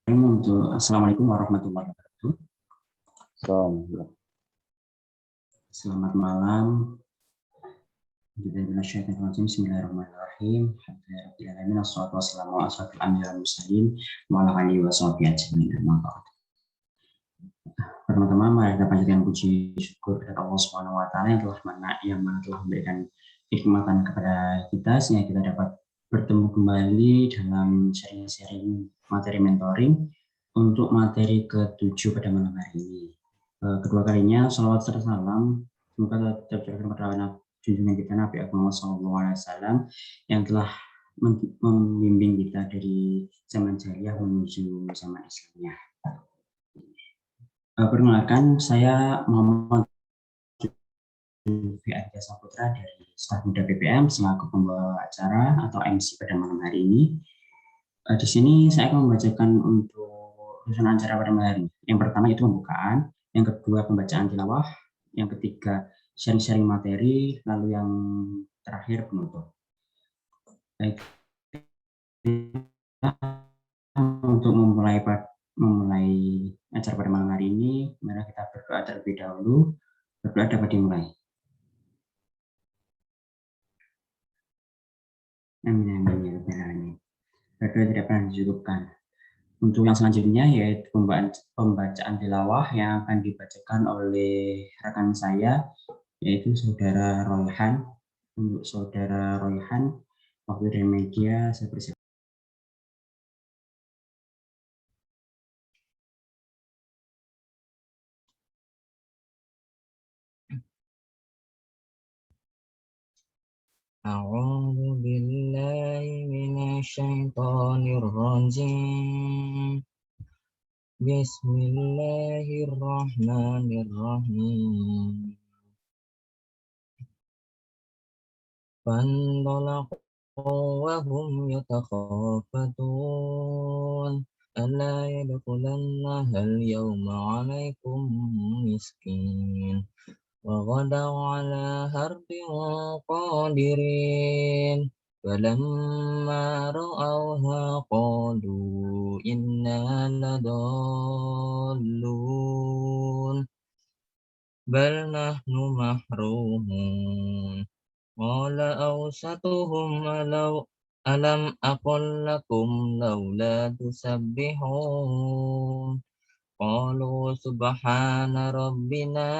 Assalamualaikum warahmatullahi wabarakatuh. Selamat malam. Bismillahirrahmanirrahim. Teman-teman, mari kita panjatkan puji syukur kepada Allah Subhanahu wa taala yang telah memberikan nikmatan kepada kita sehingga kita dapat bertemu kembali dalam sharing materi mentoring untuk materi ke-7 pada malam hari ini. Kedua kalinya, salawat serta salam semoga tercurahkan kepada junjungan kita Nabi Muhammad SAW yang telah membimbing kita dari zaman jahiliyah menuju zaman Islamiyah. Perkenalkan, saya Muhammad Arya Saputra dari staf muda BPM selaku pembawa acara atau MC pada malam hari ini. Di sini saya akan membacakan untuk susunan acara pada malam hari ini. Yang pertama itu pembukaan, yang kedua pembacaan tilawah, yang ketiga sharing-sharing materi, lalu yang terakhir penutup. Baik, untuk memulai acara pada malam hari ini, mari kita berdoa terlebih dahulu. Berdoa dapat dimulai. Amin amin ya rabbal alamin. Berdoa tidak pernah dicukupkan. Untuk yang selanjutnya yaitu pembacaan tilawah yang akan dibacakan oleh rekan saya yaitu saudara Royhan. Untuk saudara Royhan, waktu dari media saya persilakan. A'udzu billahi minasyaitonir rajim. Bismillahirrahmanirrahim. Fantalaqu wa hum yatakhafatun alla yadkhulannaha al-yawma 'alaykum miskin. وغدوا على حرد قادرين فلما رأوها قالوا إنا لضالون بل نحن محرومون قال أوسطهم ألم أقل لكم لولا تسبحون قالوا سبحان ربنا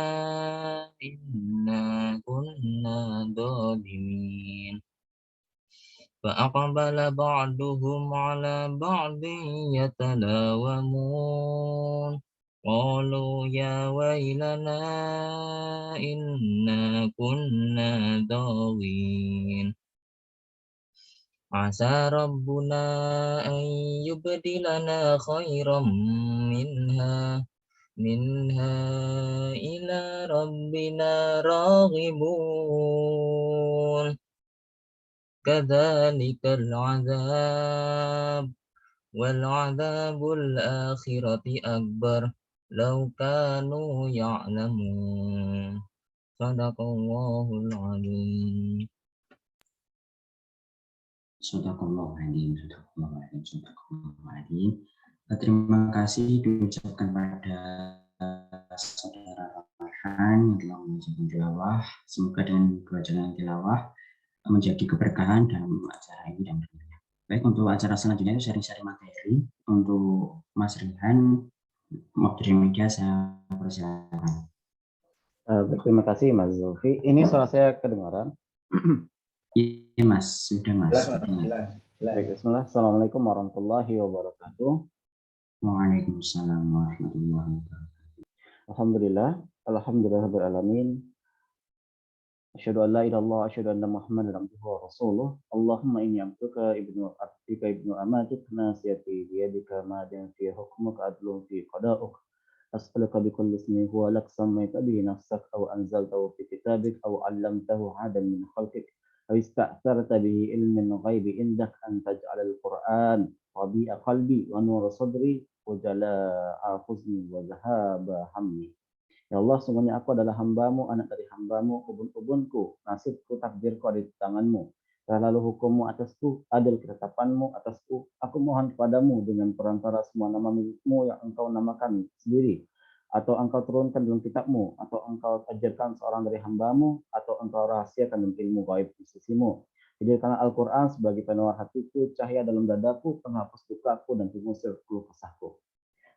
إنا كنا ظالمين فأقبل بعضهم على بعض يتلاومون قالوا يا ويلنا إنا كنا طاغين عسى ربنا أن يبدلنا خيرا منها إلى ربنا راغبون كذلك العذاب والعذاب الآخرة أكبر لو كانوا يعلمون صدق الله العظيم. Sadaqallahul Azim. Terima kasih diucapkan pada saudara Farhan yang telah mengajarkan tilawah. Semoga dengan bacaan tilawah menjadi keberkahan dalam acara ini dan berikutnya. Baik, untuk acara selanjutnya itu sharing-sharing materi. Untuk Mas Rihan, dari media saya persilakan. Terima kasih Mas Zulfi. Ini suara saya kedengaran? Iya Mas, sudah Mas. Baik, bismillah. Assalamualaikum warahmatullahi wabarakatuh. Waalaikumsalam warahmatullahi wabarakatuh. Alhamdulillah rabbil alamin. Asyhadu an la ilaha illallah, asyhadu anna Muhammadan abduhu wa rasuluh. Allahumma inni abduka ibnu abdika ibnu amatik nasiyati biyadika madin fi hukmuka adlun fi qada'uk. As'aluka bi kulli ismin huwa lak sammaita bihi nafsak aw anzaltahu fi kitabik aw 'allamtahu 'adan min khalqik aw ista'tharta bihi ilmin ghaibi indak an taj'alal Qur'an rabi'a qalbi wa nura sadri wa jalaa'a huzni wa zahaba hammi. Ya Allah, sungguhnya aku adalah hambamu, anak dari hambamu, ubun-ubunku, nasibku, takdirku ada di tanganmu. lalu hukummu atasku, adil ketetapanmu atasku. Aku mohon kepadamu dengan perantara semua nama milikmu yang engkau namakan sendiri, atau engkau turunkan dalam kitabmu, atau engkau ajarkan seorang dari hambamu, atau engkau rahasiakan dalam ilmu gaib di sisimu. Jadi karena Al-Quran sebagai penawar hatiku, cahaya dalam dadaku, penghapus dukaku, dan pengusir keluh kesahku.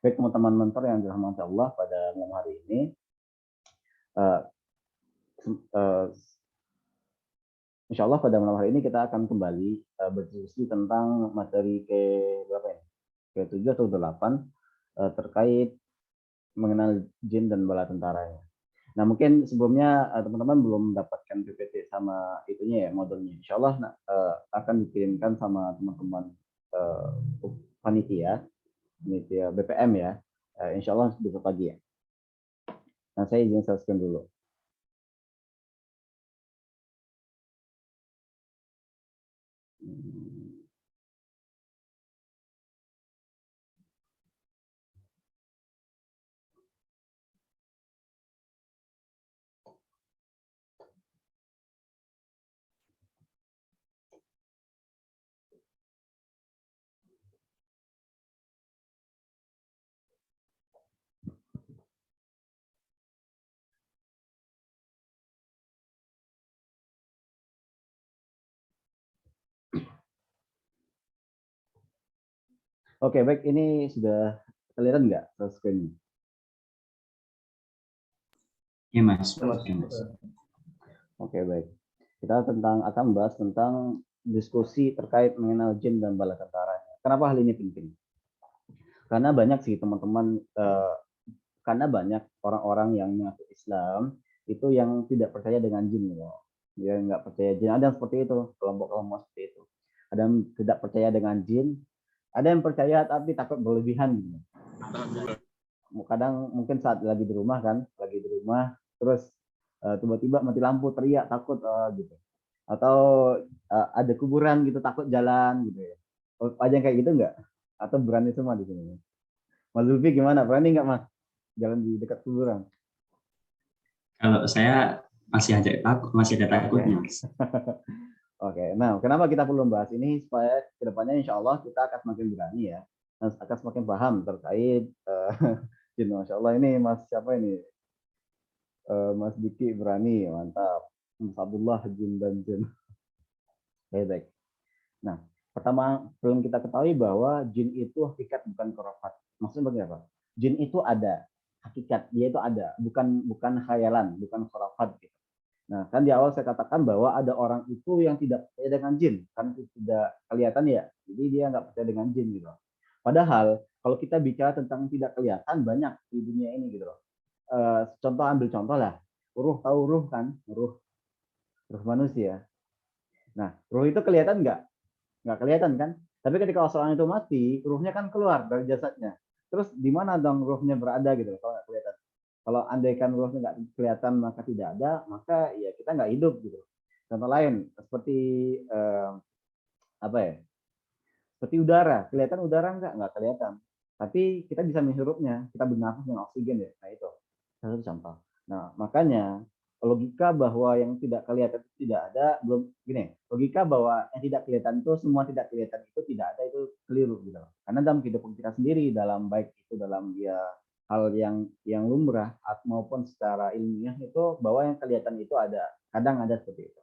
Baik teman-teman mentor yang dirahmati Allah, pada malam hari ini, insya Allah pada malam hari ini kita akan kembali berdiskusi tentang materi ke berapa ya? Ke-7 atau 8 terkait mengenal jin dan bala tentaranya. Nah, mungkin sebelumnya teman-teman belum mendapatkan PPT sama itunya ya, modulnya. Insya Allah akan dikirimkan sama teman-teman panitia BPM ya. Insya Allah besok pagi ya. Nah, saya izin share dulu. Oke, baik. Ini sudah kelihatan nggak screen-nya? Iya, Mas. Oke, baik. Kita akan membahas tentang diskusi terkait mengenal jin dan bala tentaranya. Kenapa hal ini penting? Karena banyak sih teman-teman, karena banyak orang-orang yang mengaku Islam itu yang tidak percaya dengan jin, gitu. Dia nggak percaya jin. Ada yang seperti itu, kelompok-kelompok seperti itu. Ada yang tidak percaya dengan jin, ada yang percaya tapi takut berlebihan, gitu. Kadang mungkin saat lagi di rumah terus tiba-tiba mati lampu, teriak takut gitu. Atau ada kuburan gitu, takut jalan gitu ya. Ada yang kayak gitu nggak? Atau berani semua di sini? Mas Zulfi gimana? Berani nggak Mas jalan di dekat kuburan? Kalau saya masih ada takutnya, Mas. Oke, nah kenapa kita perlu membahas ini? Supaya kedepannya insya Allah kita akan semakin berani ya, dan akan semakin paham terkait jin. Masya Allah, ini Mas siapa ini? Mas Diki berani, mantap. Mas Abdullah jin dan jin. Baik. Nah, pertama belum kita ketahui bahwa jin itu hakikat bukan khurafat. Maksudnya bagaimana? Jin itu ada, hakikat dia itu ada, bukan khayalan, bukan khurafat gitu. Nah, kan di awal saya katakan bahwa ada orang itu yang tidak percaya dengan jin, karena itu tidak kelihatan ya, jadi dia nggak percaya dengan jin gitu. Padahal kalau kita bicara tentang tidak kelihatan, banyak di dunia ini gitu loh. Ambil contoh lah, tahu ruh kan, ruh manusia. Nah, ruh itu kelihatan nggak? Nggak kelihatan kan? Tapi ketika seorang itu mati, ruhnya kan keluar dari jasadnya. Terus di mana dong ruhnya berada gitu kalau nggak kelihatan? Kalau andaikan ruhnya nggak kelihatan maka tidak ada, maka ya kita nggak hidup gitu. Contoh lain seperti apa ya? Seperti udara, kelihatan udara nggak kelihatan. Tapi kita bisa menghirupnya, kita bernafas dengan oksigen ya. Nah itu satu contoh. Nah makanya logika bahwa yang tidak kelihatan itu tidak ada, belum gini, logika bahwa yang tidak kelihatan itu semua tidak kelihatan itu tidak ada, itu keliru gitu. Karena dalam kehidupan kita sendiri, dalam baik itu dalam dia hal yang lumrah maupun secara ilmiah itu bahwa yang kelihatan itu ada, kadang ada seperti itu.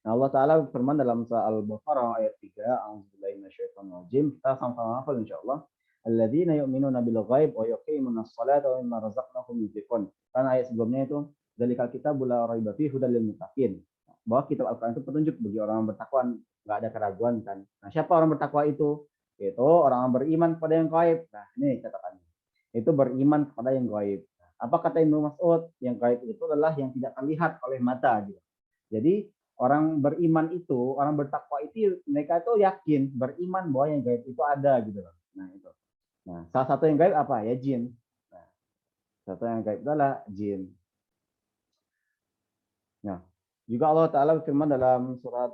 Nah, Allah Ta'ala firman dalam surah Al-Baqarah ayat 3, A'udzubillahi minasyaitonirrajim. Kita sama-sama hafal insyaallah. Alladzina yu'minuna bil ghaib wa yuqimuna sholata wa mimma razaqnahum yunfiqun. Karena ayat sebelumnya itu dzalikal kitabul la raiba fihi hudal lil muttaqin. Bahwa kitab Al-Qur'an itu petunjuk bagi orang yang bertakwa, enggak ada keraguan kan. Nah, siapa orang bertakwa itu? Itu orang yang beriman kepada yang gaib. Nah, ini catatannya. Itu beriman kepada yang gaib. Apa kata Ibnu Mas'ud? Yang gaib itu adalah yang tidak terlihat oleh mata gitu. Jadi orang beriman itu, orang bertakwa itu, mereka itu yakin beriman bahwa yang gaib itu ada gitu loh. Nah itu. Nah salah satu yang gaib apa ya, jin. Nah, satu yang gaib adalah jin. Nah juga Allah Taala berfirman dalam surat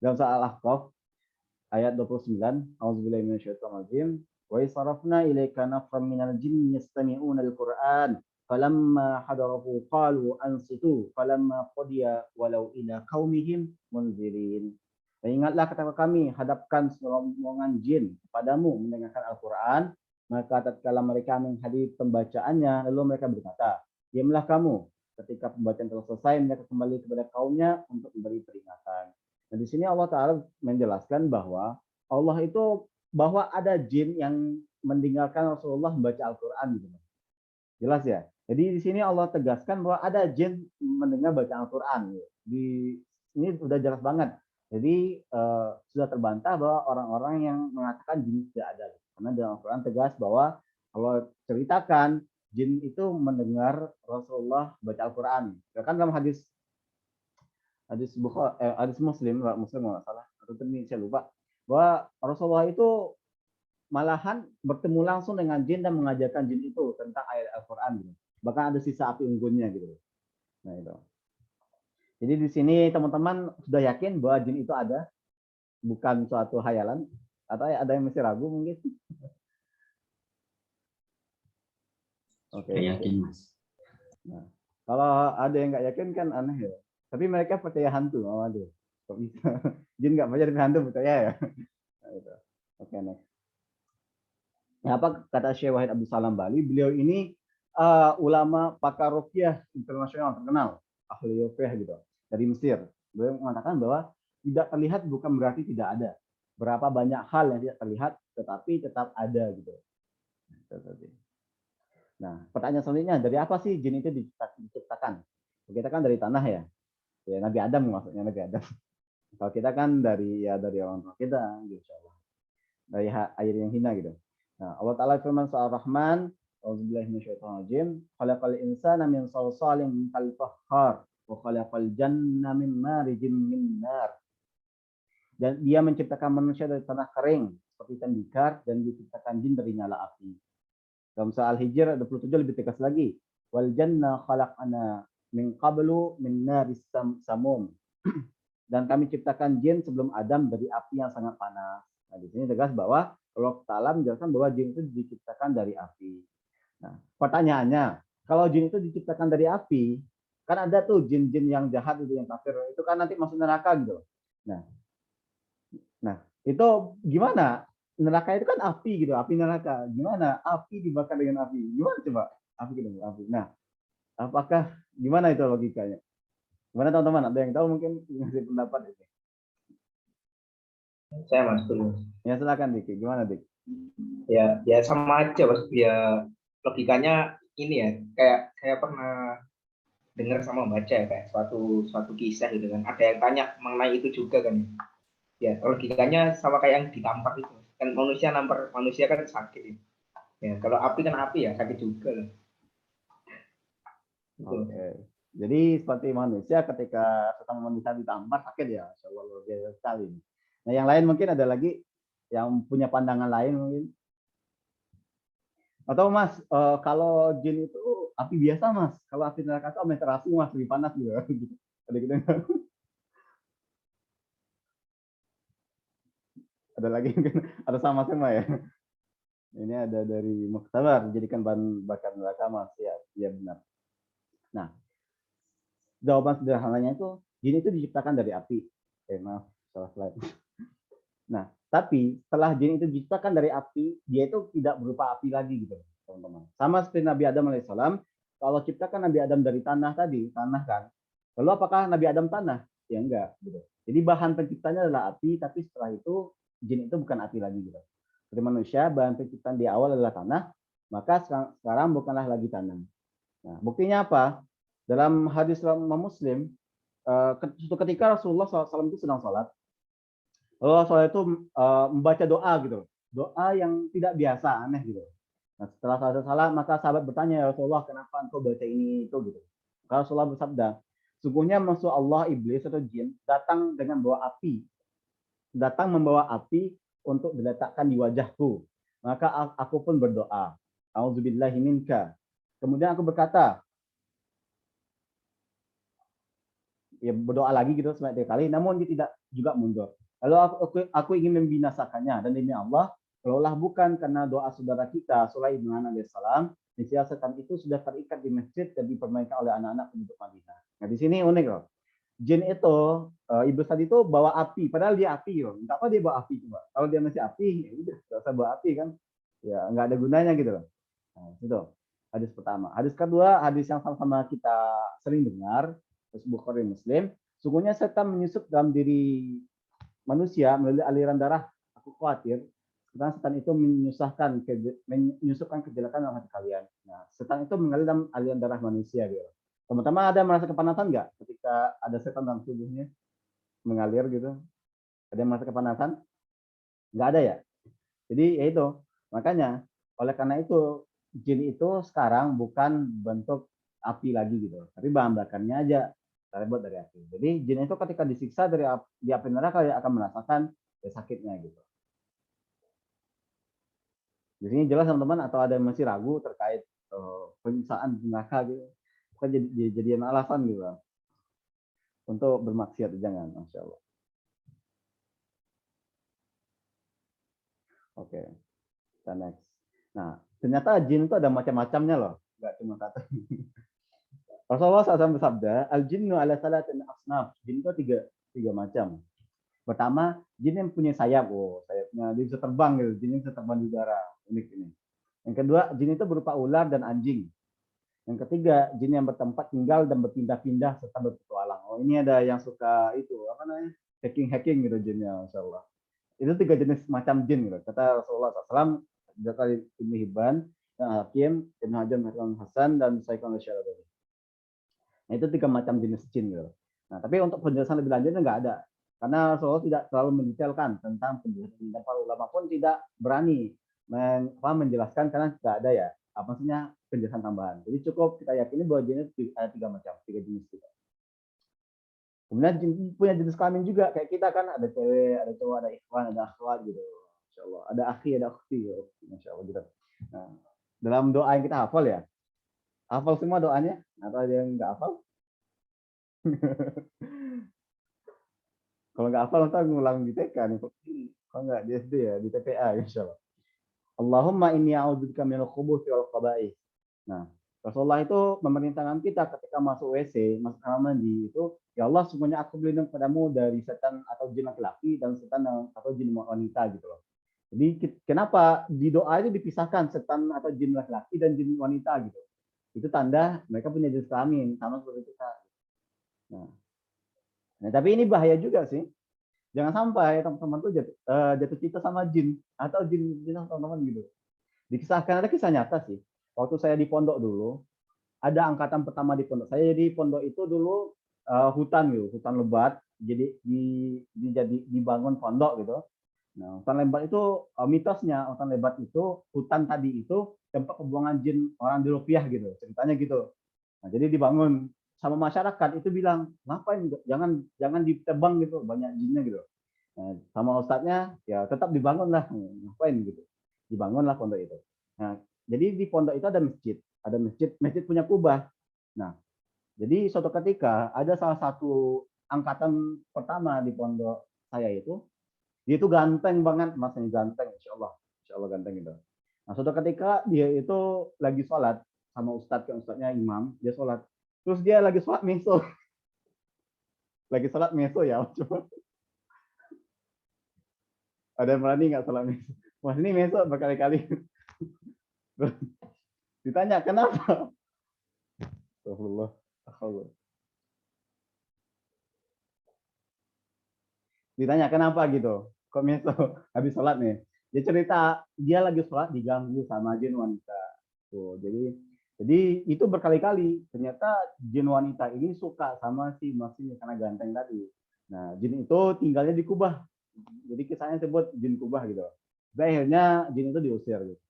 Al-Ahqaf, ayat 29, A'udzubillahi minasyaitonirrajim. Wa sarafna ilaika nafran minal jinni yastami'una al-Qur'an falamma hadarahu qalu ansitu falamma qudiya walau ila qaumihim munzirin. Dan ingatlah kata kami hadapkan rombongan jin kepadamu mendengarkan Al-Quran, maka tatkala mereka menghadiri pembacaannya lalu mereka berkata, diamlah kamu. Ketika pembacaan telah selesai mereka kembali kepada kaumnya untuk memberi peringatan. Nah di sini Allah Ta'ala menjelaskan bahwa Allah itu bahwa ada jin yang mendengarkan Rasulullah membaca Al-Quran gitu. Jelas ya. Jadi di sini Allah tegaskan bahwa ada jin mendengar bacaan Al-Quran. Ini sudah jelas banget. Jadi sudah terbantah bahwa orang-orang yang mengatakan jin tidak ada. Karena dalam Al-Quran tegas bahwa Allah ceritakan jin itu mendengar Rasulullah baca Al-Quran. Ya kan dalam hadis Muslim nggak salah atau ini saya lupa bahwa Rasulullah itu malahan bertemu langsung dengan jin dan mengajarkan jin itu tentang ayat Al-Quran gitu. Bahkan ada sisa api unggunnya gitu. Nah itu. Jadi di sini teman-teman sudah yakin bahwa jin itu ada, bukan suatu hayalan, atau ada yang masih ragu mungkin? Oke. Yakin Mas. Nah, kalau ada yang nggak yakin kan aneh ya. Tapi mereka percaya hantu, waduh, kok bisa? Jin nggak percaya hantu percaya ya? Nah, itu. Oke next. Nah, apa kata Syekh Wahid Abdul Salam Bali? Beliau ini ulama pakar ruqyah internasional terkenal, ahli ruqyah gitu dari Mesir. Beliau mengatakan bahwa tidak terlihat bukan berarti tidak ada. Berapa banyak hal yang tidak terlihat tetapi tetap ada gitu. Nah, pertanyaan selanjutnya, dari apa sih jin itu diciptakan? Kita kan dari tanah ya. Ya Nabi Adam maksudnya Nabi Adam. Kalau kita kan dari orang tua kita, insyaallah. Dari air yang hina gitu. Nah, Allah Ta'ala firman soal Rahman, Auzubillahi minasyaitonirrajim, khalaqal insana min salsalin kal fakhar wa khalaqal janna min marijin min nar. Dan dia menciptakan manusia dari tanah kering seperti tembikar dan diciptakan jin dari nyala api. Dalam surah Al-Hijr 27 lebih tegas lagi, wal janna khalaqana min qablu min naris samum. Dan kami ciptakan jin sebelum Adam dari api yang sangat panas. Nah, di sini tegas bahwa Allah Ta'ala menjelaskan bahwa jin itu diciptakan dari api. Nah, pertanyaannya, kalau jin itu diciptakan dari api, kan ada tuh jin-jin yang jahat itu yang kafir, itu kan nanti masuk neraka gitu. Nah, itu gimana? Neraka itu kan api gitu, api neraka. Gimana? Api dibakar dengan api. Gimana coba? Api dengan api. Nah, apakah gimana itu logikanya? Gimana teman-teman? Ada yang tahu mungkin ngasih pendapat ini? Saya Mas dulu. Ya silakan Dik. Gimana Dik? Ya sama aja Mas. Ya logikanya ini ya, kayak saya pernah dengar sama baca ya, kayak suatu kisah gitu kan. Ada yang tanya mengenai itu juga kan. Ya logikanya sama kayak yang ditampar itu. Kan manusia nampar manusia kan sakit. Ya kalau api kan api ya sakit juga lah. Oke. Jadi seperti manusia ketika sesama manusia ditampar sakit ya, insyaallah luar biasa sekali. Nah yang lain mungkin ada lagi yang punya pandangan lain mungkin. Atau Mas, kalau jin itu api biasa Mas, kalau api neraka itu ameterasi Mas, lebih panas juga. Ada gitu. Ada lagi mungkin, ada sama-sama ya. Ini ada dari Muktabar, dijadikan bahan bakar neraka Mas, ya benar. Nah, jawaban sederhananya itu jin itu diciptakan dari api. Maaf, salah slide. Nah, tapi setelah jin itu diciptakan dari api, dia itu tidak berupa api lagi gitu, teman-teman. Sama seperti Nabi Adam alaihissalam, kalau ciptakan Nabi Adam dari tanah tadi, tanah kan. Lalu apakah Nabi Adam tanah? Ya enggak, gitu. Jadi bahan penciptanya adalah api, tapi setelah itu jin itu bukan api lagi gitu. Seperti manusia, bahan penciptaan di awal adalah tanah, maka sekarang bukanlah lagi tanah. Nah, buktinya apa? Dalam hadis Muslim, suatu ketika Rasulullah SAW itu sedang sholat. Lalu Rasulullah itu membaca doa gitu. Doa yang tidak biasa, aneh gitu. Nah, setelah salat, maka sahabat bertanya, ya Rasulullah, kenapa engkau baca ini itu gitu. Maka Rasulullah bersabda, sungguhnya musuh Allah, iblis atau jin, datang dengan bawa api. Datang membawa api untuk diletakkan di wajahku. Maka aku pun berdoa. A'udzubillahi minka. Kemudian aku berkata, ya berdoa lagi gitu sebanyak 3 kali, namun dia tidak juga mundur. Lalu aku ingin membinasakannya, dan demi Allah, kalaulah bukan karena doa saudara kita Sulaiman alaihissalam, niscaya setan itu sudah terikat di masjid dan dipermainkan oleh anak-anak penduduk Madinah. Nah, di sini unik loh. Jin itu, iblis tadi itu bawa api, padahal dia api loh. Entah apa dia bawa api coba. Kalau dia masih api, ya udah nggak usah bawa api kan. Ya nggak ada gunanya gitu loh. Nah, itu hadis pertama. Hadis kedua, hadis yang sama-sama kita sering dengar, hadis Bukhari Muslim. Sungguhnya setan menyusup dalam diri manusia melalui aliran darah. Aku khawatir karena setan itu menyusupkan kejelekan dalam hati kalian. Nah, setan itu mengalir dalam aliran darah manusia gitu. Teman-teman ada merasa kepanasan nggak ketika ada setan dalam tubuhnya mengalir gitu? Ada yang merasa kepanasan? Nggak ada ya? Jadi ya itu. Makanya oleh karena itu jin itu sekarang bukan bentuk api lagi gitu, tapi bahan bakarnya aja terbuat dari api. Jadi jin itu ketika disiksa di api neraka dia akan merasakan sakitnya gitu. Di sini jelas teman-teman, atau ada yang masih ragu terkait penyiksaan neraka gitu? Bukan jadian alasan gitu untuk bermaksiat, jangan, masya Allah. Oke, kita next. Nah, ternyata jin itu ada macam-macamnya loh, nggak cuma satu. Rasulullah SAW bersabda, al-jinnu ala salatin asnaf. Jin itu tiga macam. Pertama, jin yang punya sayap. Oh, sayapnya dia bisa terbang gitu. Jin yang bisa terbang di udara. Unik ini. Yang kedua, jin itu berupa ular dan anjing. Yang ketiga, jin yang bertempat tinggal dan berpindah-pindah serta berpetualang. Oh, ini ada yang suka itu, apa namanya? Hacking gitu jinnya, Masya Allah. Itu tiga jenis macam jin gitu. Kata Rasulullah SAW, dari Ibnu Hibban, dan Hakim, Ibnu Hajar, Hasan, dan Syaikh Al-Syarabani. Nah, itu tiga macam jenis jin gitu. Nah, tapi untuk penjelasan lebih lanjutnya nggak ada. Karena Rasulullah tidak terlalu mendetailkan tentang penjelasan, dan para ulama pun tidak berani menjelaskan karena tidak ada ya. Apa maksudnya penjelasan tambahan. Jadi cukup kita yakini bahwa jin itu ada tiga macam, tiga jenis gitu. Kemudian jin punya jenis kelamin juga, kayak kita kan ada cewek, ada cowok, ada ikhwan, ada akhwat gitu. Masya Allah. Ada akhi, ada ukhti. Masya Allah gitu. Nah, dalam doa yang kita hafal ya, hafal semua doanya atau ada yang nggak hafal? Kalau nggak hafal ntar ngulang di TK nih. Kalau nggak di SD ya, di TPA insya Allah. Allahumma inni a'udzubika minal khubuthi wal khaba'ith. Nah, Rasulullah itu memerintahkan kita ketika masuk WC, masuk kamar mandi itu, ya Allah, sungguhnya aku berlindung padamu dari setan atau jin laki-laki dan setan atau jin wanita gitu loh. Jadi kenapa di doa itu dipisahkan setan atau jin laki-laki dan jin wanita gitu? Itu tanda mereka punya jenis kelamin sama seperti kita. Nah, tapi ini bahaya juga sih. Jangan sampai teman-teman tuh jatuh cinta sama jin atau jin teman-teman gitu. Dikisahkan, ada kisah nyata sih. Waktu saya di pondok dulu, ada angkatan pertama di pondok. Saya di pondok itu dulu hutan gitu, hutan lebat. Jadi dibangun pondok gitu. Nah, hutan lebat itu mitosnya, hutan lebat itu hutan tadi itu tempat pembuangan jin orang di rupiah gitu. Ceritanya gitu. Nah, jadi dibangun sama masyarakat itu bilang, ngapain jangan ditebang gitu, banyak jinnya gitu. Nah, sama ustadznya ya tetap dibangun lah, ngapain gitu. Dibangunlah pondok itu. Nah, jadi di pondok itu ada masjid punya kubah. Nah, jadi suatu ketika ada salah satu angkatan pertama di pondok saya itu, dia itu ganteng banget, masnya ganteng, insya Allah ganteng gitu. Nah, suatu ketika dia itu lagi sholat sama ustadznya imam, dia sholat. Terus dia lagi sholat meso. Lagi sholat meso ya, coba. Ada yang berani nggak sholat meso? Mas ini meso berkali-kali. Ditanya, kenapa? Astagfirullah. Ditanya, kenapa gitu? Kok meso? Habis sholat nih. Dia cerita, dia lagi sholat diganggu sama jin wanita. Tuh, jadi itu berkali-kali. Ternyata jin wanita ini suka sama si mas ini karena ganteng tadi. Nah, jin itu tinggalnya di kubah. Jadi kisahnya sebut jin kubah gitu. Dan akhirnya jin itu diusir gitu.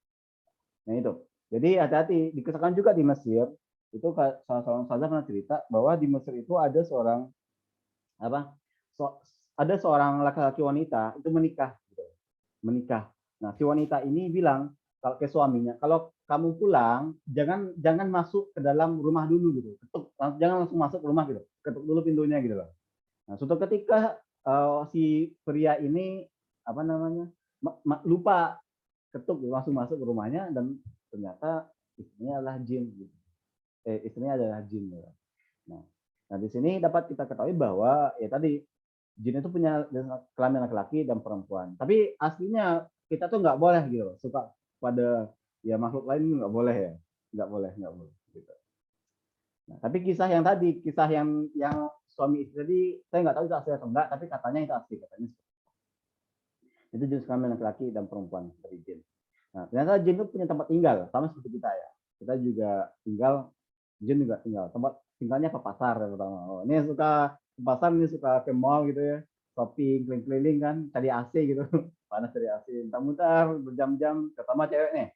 Nah itu. Jadi hati-hati. Dikisahkan juga di Mesir. Itu salah seorang ustazah pernah cerita bahwa di Mesir itu ada seorang laki-laki wanita itu menikah. Gitu. Menikah. Nah, si wanita ini bilang kalau ke suaminya, kalau kamu pulang jangan masuk ke dalam rumah dulu gitu, jangan langsung masuk ke rumah gitu, ketuk dulu pintunya gitu loh. Nah, suatu ketika si pria ini lupa ketuk, langsung masuk ke rumahnya dan ternyata istrinya adalah jin. Gitu. Istrinya adalah jin. Ya. Nah, di sini dapat kita ketahui bahwa ya tadi jin itu punya kelamin laki-laki dan perempuan. Tapi aslinya kita tuh nggak boleh gitu, suka pada ya makhluk lain nggak boleh ya, nggak boleh gitu. Nah, tapi kisah yang tadi, kisah yang suami istri tadi, saya nggak tahu itu asli atau enggak, tapi katanya itu asli, katanya itu jenis kelamin laki-laki dan perempuan dari jin. Nah, ternyata jin itu punya tempat tinggal, sama seperti kita ya. Kita juga tinggal, jin juga tinggal. Tempat tinggalnya ke pasar ya, pertama. Oh, ini suka ke pasar, ini suka ke mall gitu ya, shopping, keliling-keliling kan, cari AC gitu, panas dari AC, mutar-mutar berjam-jam, terutama cewek nih.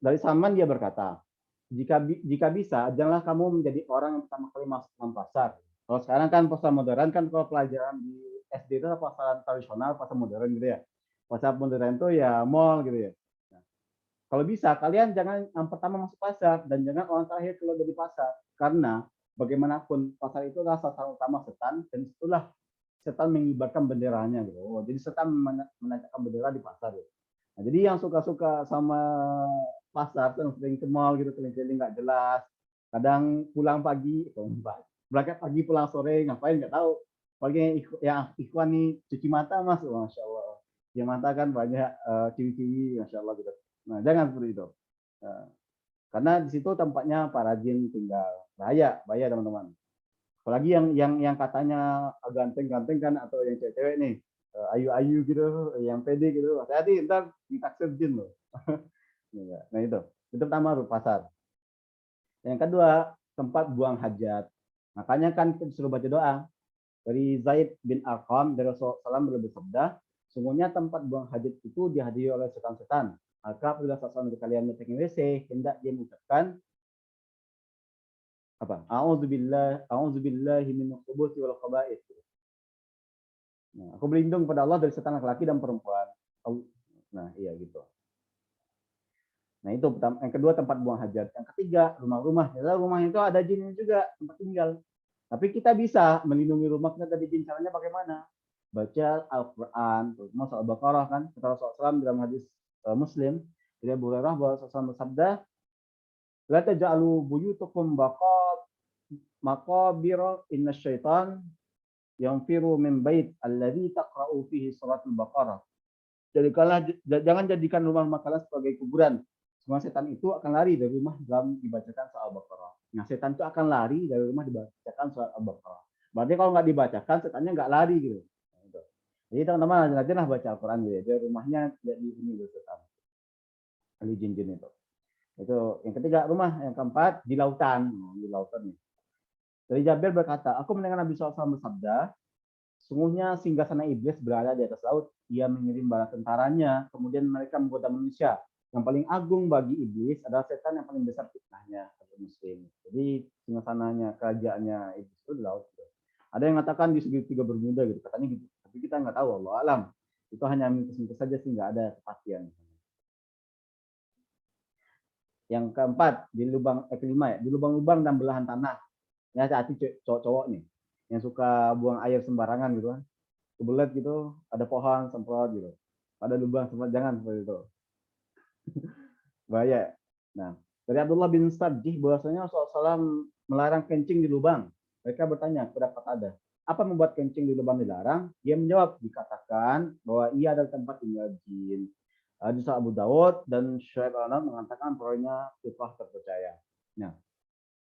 Dari Salman dia berkata, jika bisa, janganlah kamu menjadi orang yang pertama kali masuk dalam pasar. Kalau sekarang kan pasar modern kan kalau pelajaran di SD itu pasar tradisional, pasar modern gitu ya. Pasar modern itu ya mall gitu ya. Nah, kalau bisa kalian jangan yang pertama masuk pasar dan jangan orang terakhir keluar dari pasar, karena bagaimanapun pasar itu adalah sasaran utama setan dan itulah setan mengibarkan benderanya gitu. Oh, jadi setan menancapkan bendera di pasar gitu. Nah, jadi yang suka-suka sama pasar tuh sering ke mall gitu, keliling-keliling nggak jelas. Kadang pulang pagi, berangkat pagi pulang sore, ngapain nggak tahu. Pagi yang ikhwan nih cuci mata mas, masya Allah. Cuci mata kan banyak ciwi-ciwi, masya Allah gitu. Nah jangan seperti itu. Karena di situ tempatnya para jin tinggal. Bahaya teman-teman. Apalagi yang katanya ganteng-ganteng kan atau yang cewek-cewek nih, ayu-ayu gitu, yang pede gitu. Hati-hati ntar ditaksir jin loh. Nah itu pertama pasar. Yang kedua tempat buang hajat. Makanya kan kita disuruh baca doa dari Zaid bin Arqam dari Rasulullah SAW bersabda, sungguhnya tempat buang hajat itu dihadiri oleh setan-setan. Maka apabila seseorang dari kalian mencari WC, hendak dia mengucapkan apa? A'udzubillahi minal khubuthi wal khaba'ith. Nah, aku berlindung pada Allah dari setan laki-laki dan perempuan. Nah, iya gitu. Nah, itu yang kedua tempat buang hajat. Yang ketiga, rumah-rumah. Ya, rumah itu ada jinnya juga, tempat tinggal. Tapi kita bisa melindungi rumah kita dari jin. Caranya bagaimana? Baca Al-Quran, terutama soal Al-Baqarah kan. Kata Rasulullah SAW dalam hadis Muslim, dari Abu Hurairah bahwa Rasulullah bersabda, la taj'alu buyutakum maqabir inna syaitan yang firu min bait alladhi taqra'u fihi suratul Baqarah. Jadi jangan jadikan rumah kalian sebagai kuburan. Semua setan itu akan lari dari rumah dalam dibacakan soal Al-Baqarah. Nah, setan itu akan lari dari rumah dibacakan soal Al-Baqarah. Berarti kalau nggak dibacakan, setannya nggak lari gitu. Jadi teman-teman rajinlah baca Al-Quran gitu ya. Jadi rumahnya tidak di ini gitu setan. Ahli jin-jin itu. Itu yang ketiga rumah, yang keempat di lautan. Di lautan nih. Dari Jabir berkata, aku mendengar Nabi SAW bersabda, sungguhnya singgasana iblis berada di atas laut. Ia mengirim bala tentaranya, kemudian mereka menggoda manusia. Yang paling agung bagi iblis adalah setan yang paling besar fitnahnya bagi muslim. Jadi singgasananya, kerajaannya iblis itu di laut. Ada yang mengatakan di segitiga Bermuda gitu, katanya gitu. Tapi kita nggak tahu, Allah alam. Itu hanya mitos-mitos saja sih, nggak ada kepastian. Yang keempat, di kelima ya, di lubang-lubang dan belahan tanah. Ya, hati-hati cowok-cowok nih yang suka buang air sembarangan gitu kan, kebelet gitu, ada pohon semprot gitu, ada lubang semprot, jangan seperti itu. Bahaya. Nah, dari Abdullah bin Sadjih bahwasanya Rasulullah SAW melarang kencing di lubang. Mereka bertanya, pendapat ada, apa membuat kencing di lubang dilarang? Dia menjawab, dikatakan bahwa ia adalah tempat tinggal jin. Hadis Abu Dawud dan Syuaib al-Anam mengatakan proyeknya sifat terpercaya. Nah,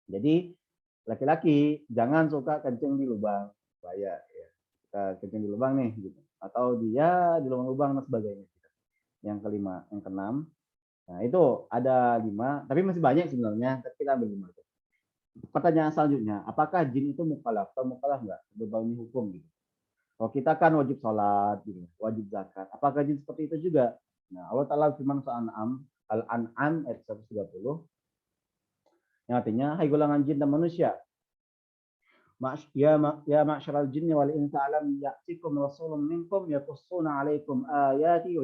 jadi laki-laki jangan suka kencing di lubang, bahaya ya. Kita kencing di lubang nih gitu. Atau dia di lubang-lubang dan sebagainya. Yang kelima, yang keenam. Nah, itu ada 5, tapi masih banyak sebenarnya, tapi kita ambil 5. Pertanyaan selanjutnya, apakah jin itu mukallaf atau mukallaf enggak? Berbau hukum gitu. Kalau kita kan wajib sholat, gitu, wajib zakat. Apakah jin seperti itu juga? Nah, Allah Ta'ala firman soal Al-An'am ayat 130. Yang artinya, hai golongan jin dan manusia, ya ma'syaral jinni wal insi alam ya'tikum rasulun minkum yaqussuna 'alaikum ayati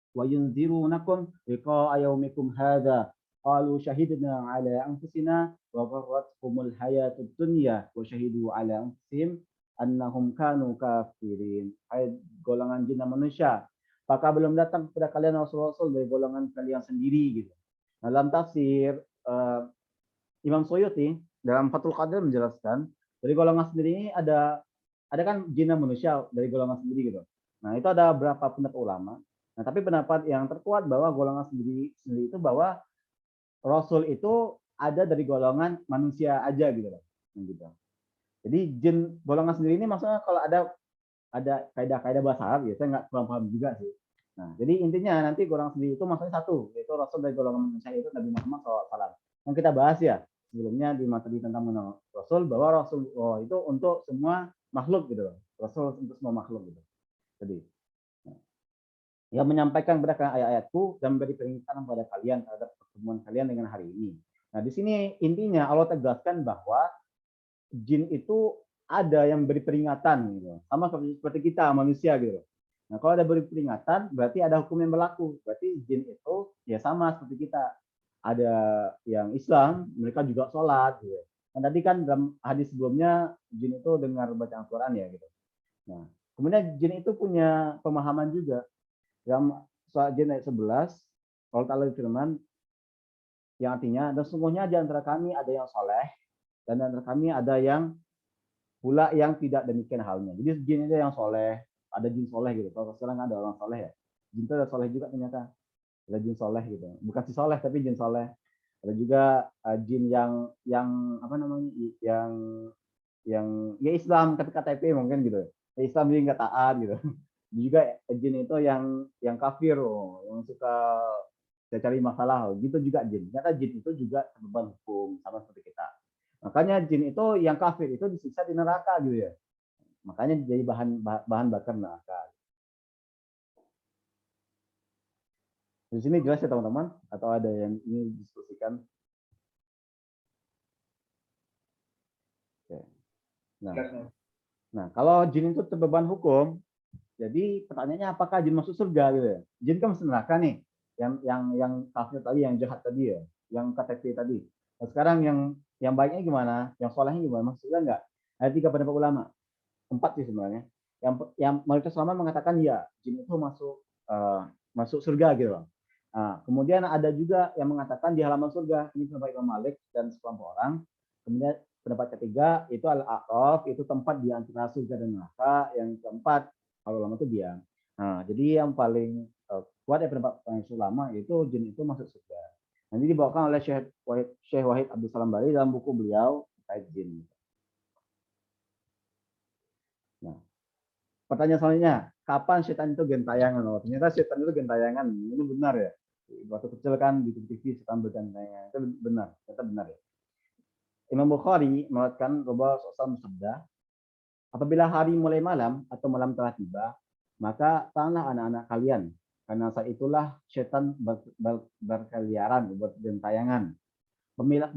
wa yunzirunakum liqa'a yaumikum hadza qalu shahidna 'ala anfusina wa gharratkumul hayatud dunya wa shahidu 'ala anfusihim annahum kanu kafirin. Hai golongan jin dan manusia, apakah belum datang kepada kalian rasul-rasul dari golongan kalian sendiri gitu, Nah, dalam tafsir Imam Suyuti dalam Fathul Qadir menjelaskan dari golongan sendiri ini ada kan jin dan manusia dari golongan sendiri gitu. Nah, itu ada beberapa pendapat ulama. Nah, tapi pendapat yang terkuat bahwa golongan sendiri itu bahwa Rasul itu ada dari golongan manusia aja gitu loh. Gitu. Jadi jin golongan sendiri ini maksudnya kalau ada kaidah-kaidah bahasa Arab ya, saya nggak kurang paham juga sih. Nah, jadi intinya nanti golongan sendiri itu maksudnya satu, yaitu Rasul dari golongan manusia itu Nabi Muhammad SAW. Yang kita bahas ya sebelumnya di materi tentang mengenal Rasul bahwa Rasul itu untuk semua makhluk gitu loh. Rasul untuk semua makhluk gitu. Jadi yang menyampaikan kepada ayat-ayatku dan memberi peringatan kepada kalian terhadap pertemuan kalian dengan hari ini. Nah, di sini intinya Allah tegaskan bahwa jin itu ada yang beri peringatan gitu. Sama seperti kita manusia gitu. Nah, kalau ada beri peringatan berarti ada hukum yang berlaku. Berarti jin itu ya sama seperti kita. Ada yang Islam, mereka juga sholat gitu. Nah, tadi kan dalam hadis sebelumnya jin itu dengar bacaan Al-Quran ya gitu. Nah, kemudian jin itu punya pemahaman juga. Dalam surat jin ayat 11, Allah Ta'ala berfirman yang artinya, dan sungguhnya di antara kami ada yang soleh, dan di antara kami ada yang pula yang tidak demikian halnya. Jadi jin itu yang soleh, ada jin soleh gitu. Kalau sekarang ada orang soleh ya, jin itu ada soleh juga ternyata. Ada jin soleh gitu. Bukan si soleh tapi jin soleh. Ada juga jin yang apa namanya, yang ya Islam ketika KTP mungkin gitu. Ya Islam jadi nggak taat gitu. Juga jin itu yang kafir loh, yang suka cari masalah gitu juga jin. Ternyata jin itu juga terbeban hukum sama seperti kita. Makanya jin itu yang kafir itu disiksa di neraka gitu ya. Makanya jadi bahan bakar neraka. Di sini jelas ya teman-teman, atau ada yang ini diskusikan? Oke. Nah, kalau jin itu terbeban hukum, jadi pertanyaannya apakah jin masuk surga gitu ya? Jin kan masuk neraka nih, yang kafir tadi, yang jahat tadi ya, yang KTP tadi. Nah, sekarang yang baiknya gimana? Yang solehnya gimana? Masuk surga nggak? Ada 3 pendapat ulama, 4 sih sebenarnya. Yang mayoritas ulama mengatakan ya, jin itu masuk surga gitu loh. Nah, kemudian ada juga yang mengatakan di halaman surga, ini pendapat Imam Malik dan sekelompok orang. Kemudian pendapat ketiga itu Al-A'raf, itu tempat di antara surga dan neraka. Yang keempat kalau ulama itu diam. Nah, jadi yang paling kuat ya pendapat ulama itu jin itu masuk surga. Nanti dibawakan oleh Syekh Wahid Abdul Salam Bali dalam buku beliau terkait jin. Nah, pertanyaan selanjutnya, kapan setan itu gentayangan? Oh, ternyata setan itu gentayangan. Ini benar ya. Waktu kecil kan di TV setan bergentayangan. Itu benar, ternyata benar ya. Imam Bukhari meriwayatkan bahwa Rasulullah bersabda, apabila hari mulai malam atau malam telah tiba, maka tahanlah anak-anak kalian, karena saat itulah setan berkeliaran, bergentayangan.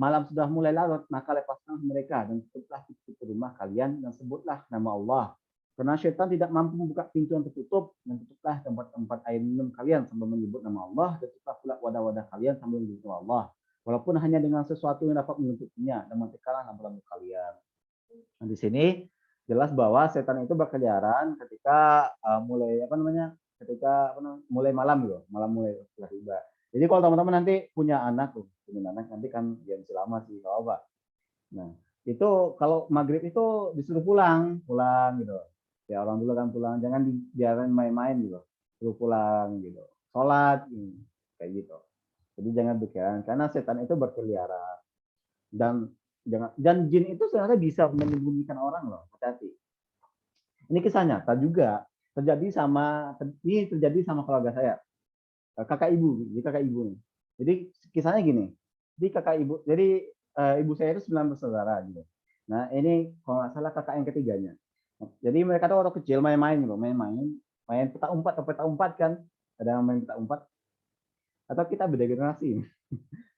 Malam sudah mulai larut, maka lepaskan mereka dan tutuplah pintu rumah kalian dan sebutlah nama Allah. Karena setan tidak mampu membuka pintu yang tertutup, dan tutuplah tempat-tempat air minum kalian sambil menyebut nama Allah, dan tutuplah pula wadah-wadah kalian sambil menyebut nama Allah. Walaupun hanya dengan sesuatu yang dapat menutupnya, dan matikanlah lampu-lampu kalian. Nah, di sini jelas bahwa setan itu berkeliaran ketika mulai malam gitu, malam mulai tiba. Jadi kalau teman-teman nanti punya anak nanti kan dia masih lama sih kalau apa. Nah, itu kalau maghrib itu disuruh pulang gitu. Ya orang dulu kan pulang, jangan dibiarin main-main gitu. Suruh pulang gitu. Sholat kayak gitu. Jadi jangan berkeliaran karena setan itu berkeliaran. Dan jin itu sebenarnya bisa menyembunyikan orang loh, hati-hati. Ini kisah nyata juga terjadi sama keluarga saya, kakak ibu nih. Jadi kisahnya gini, ibu saya itu 9 bersaudara gitu. Nah ini kalau nggak salah kakak yang ketiganya. Jadi mereka tuh waktu kecil main petak umpet kan, ada yang main petak umpet, atau kita beda generasi,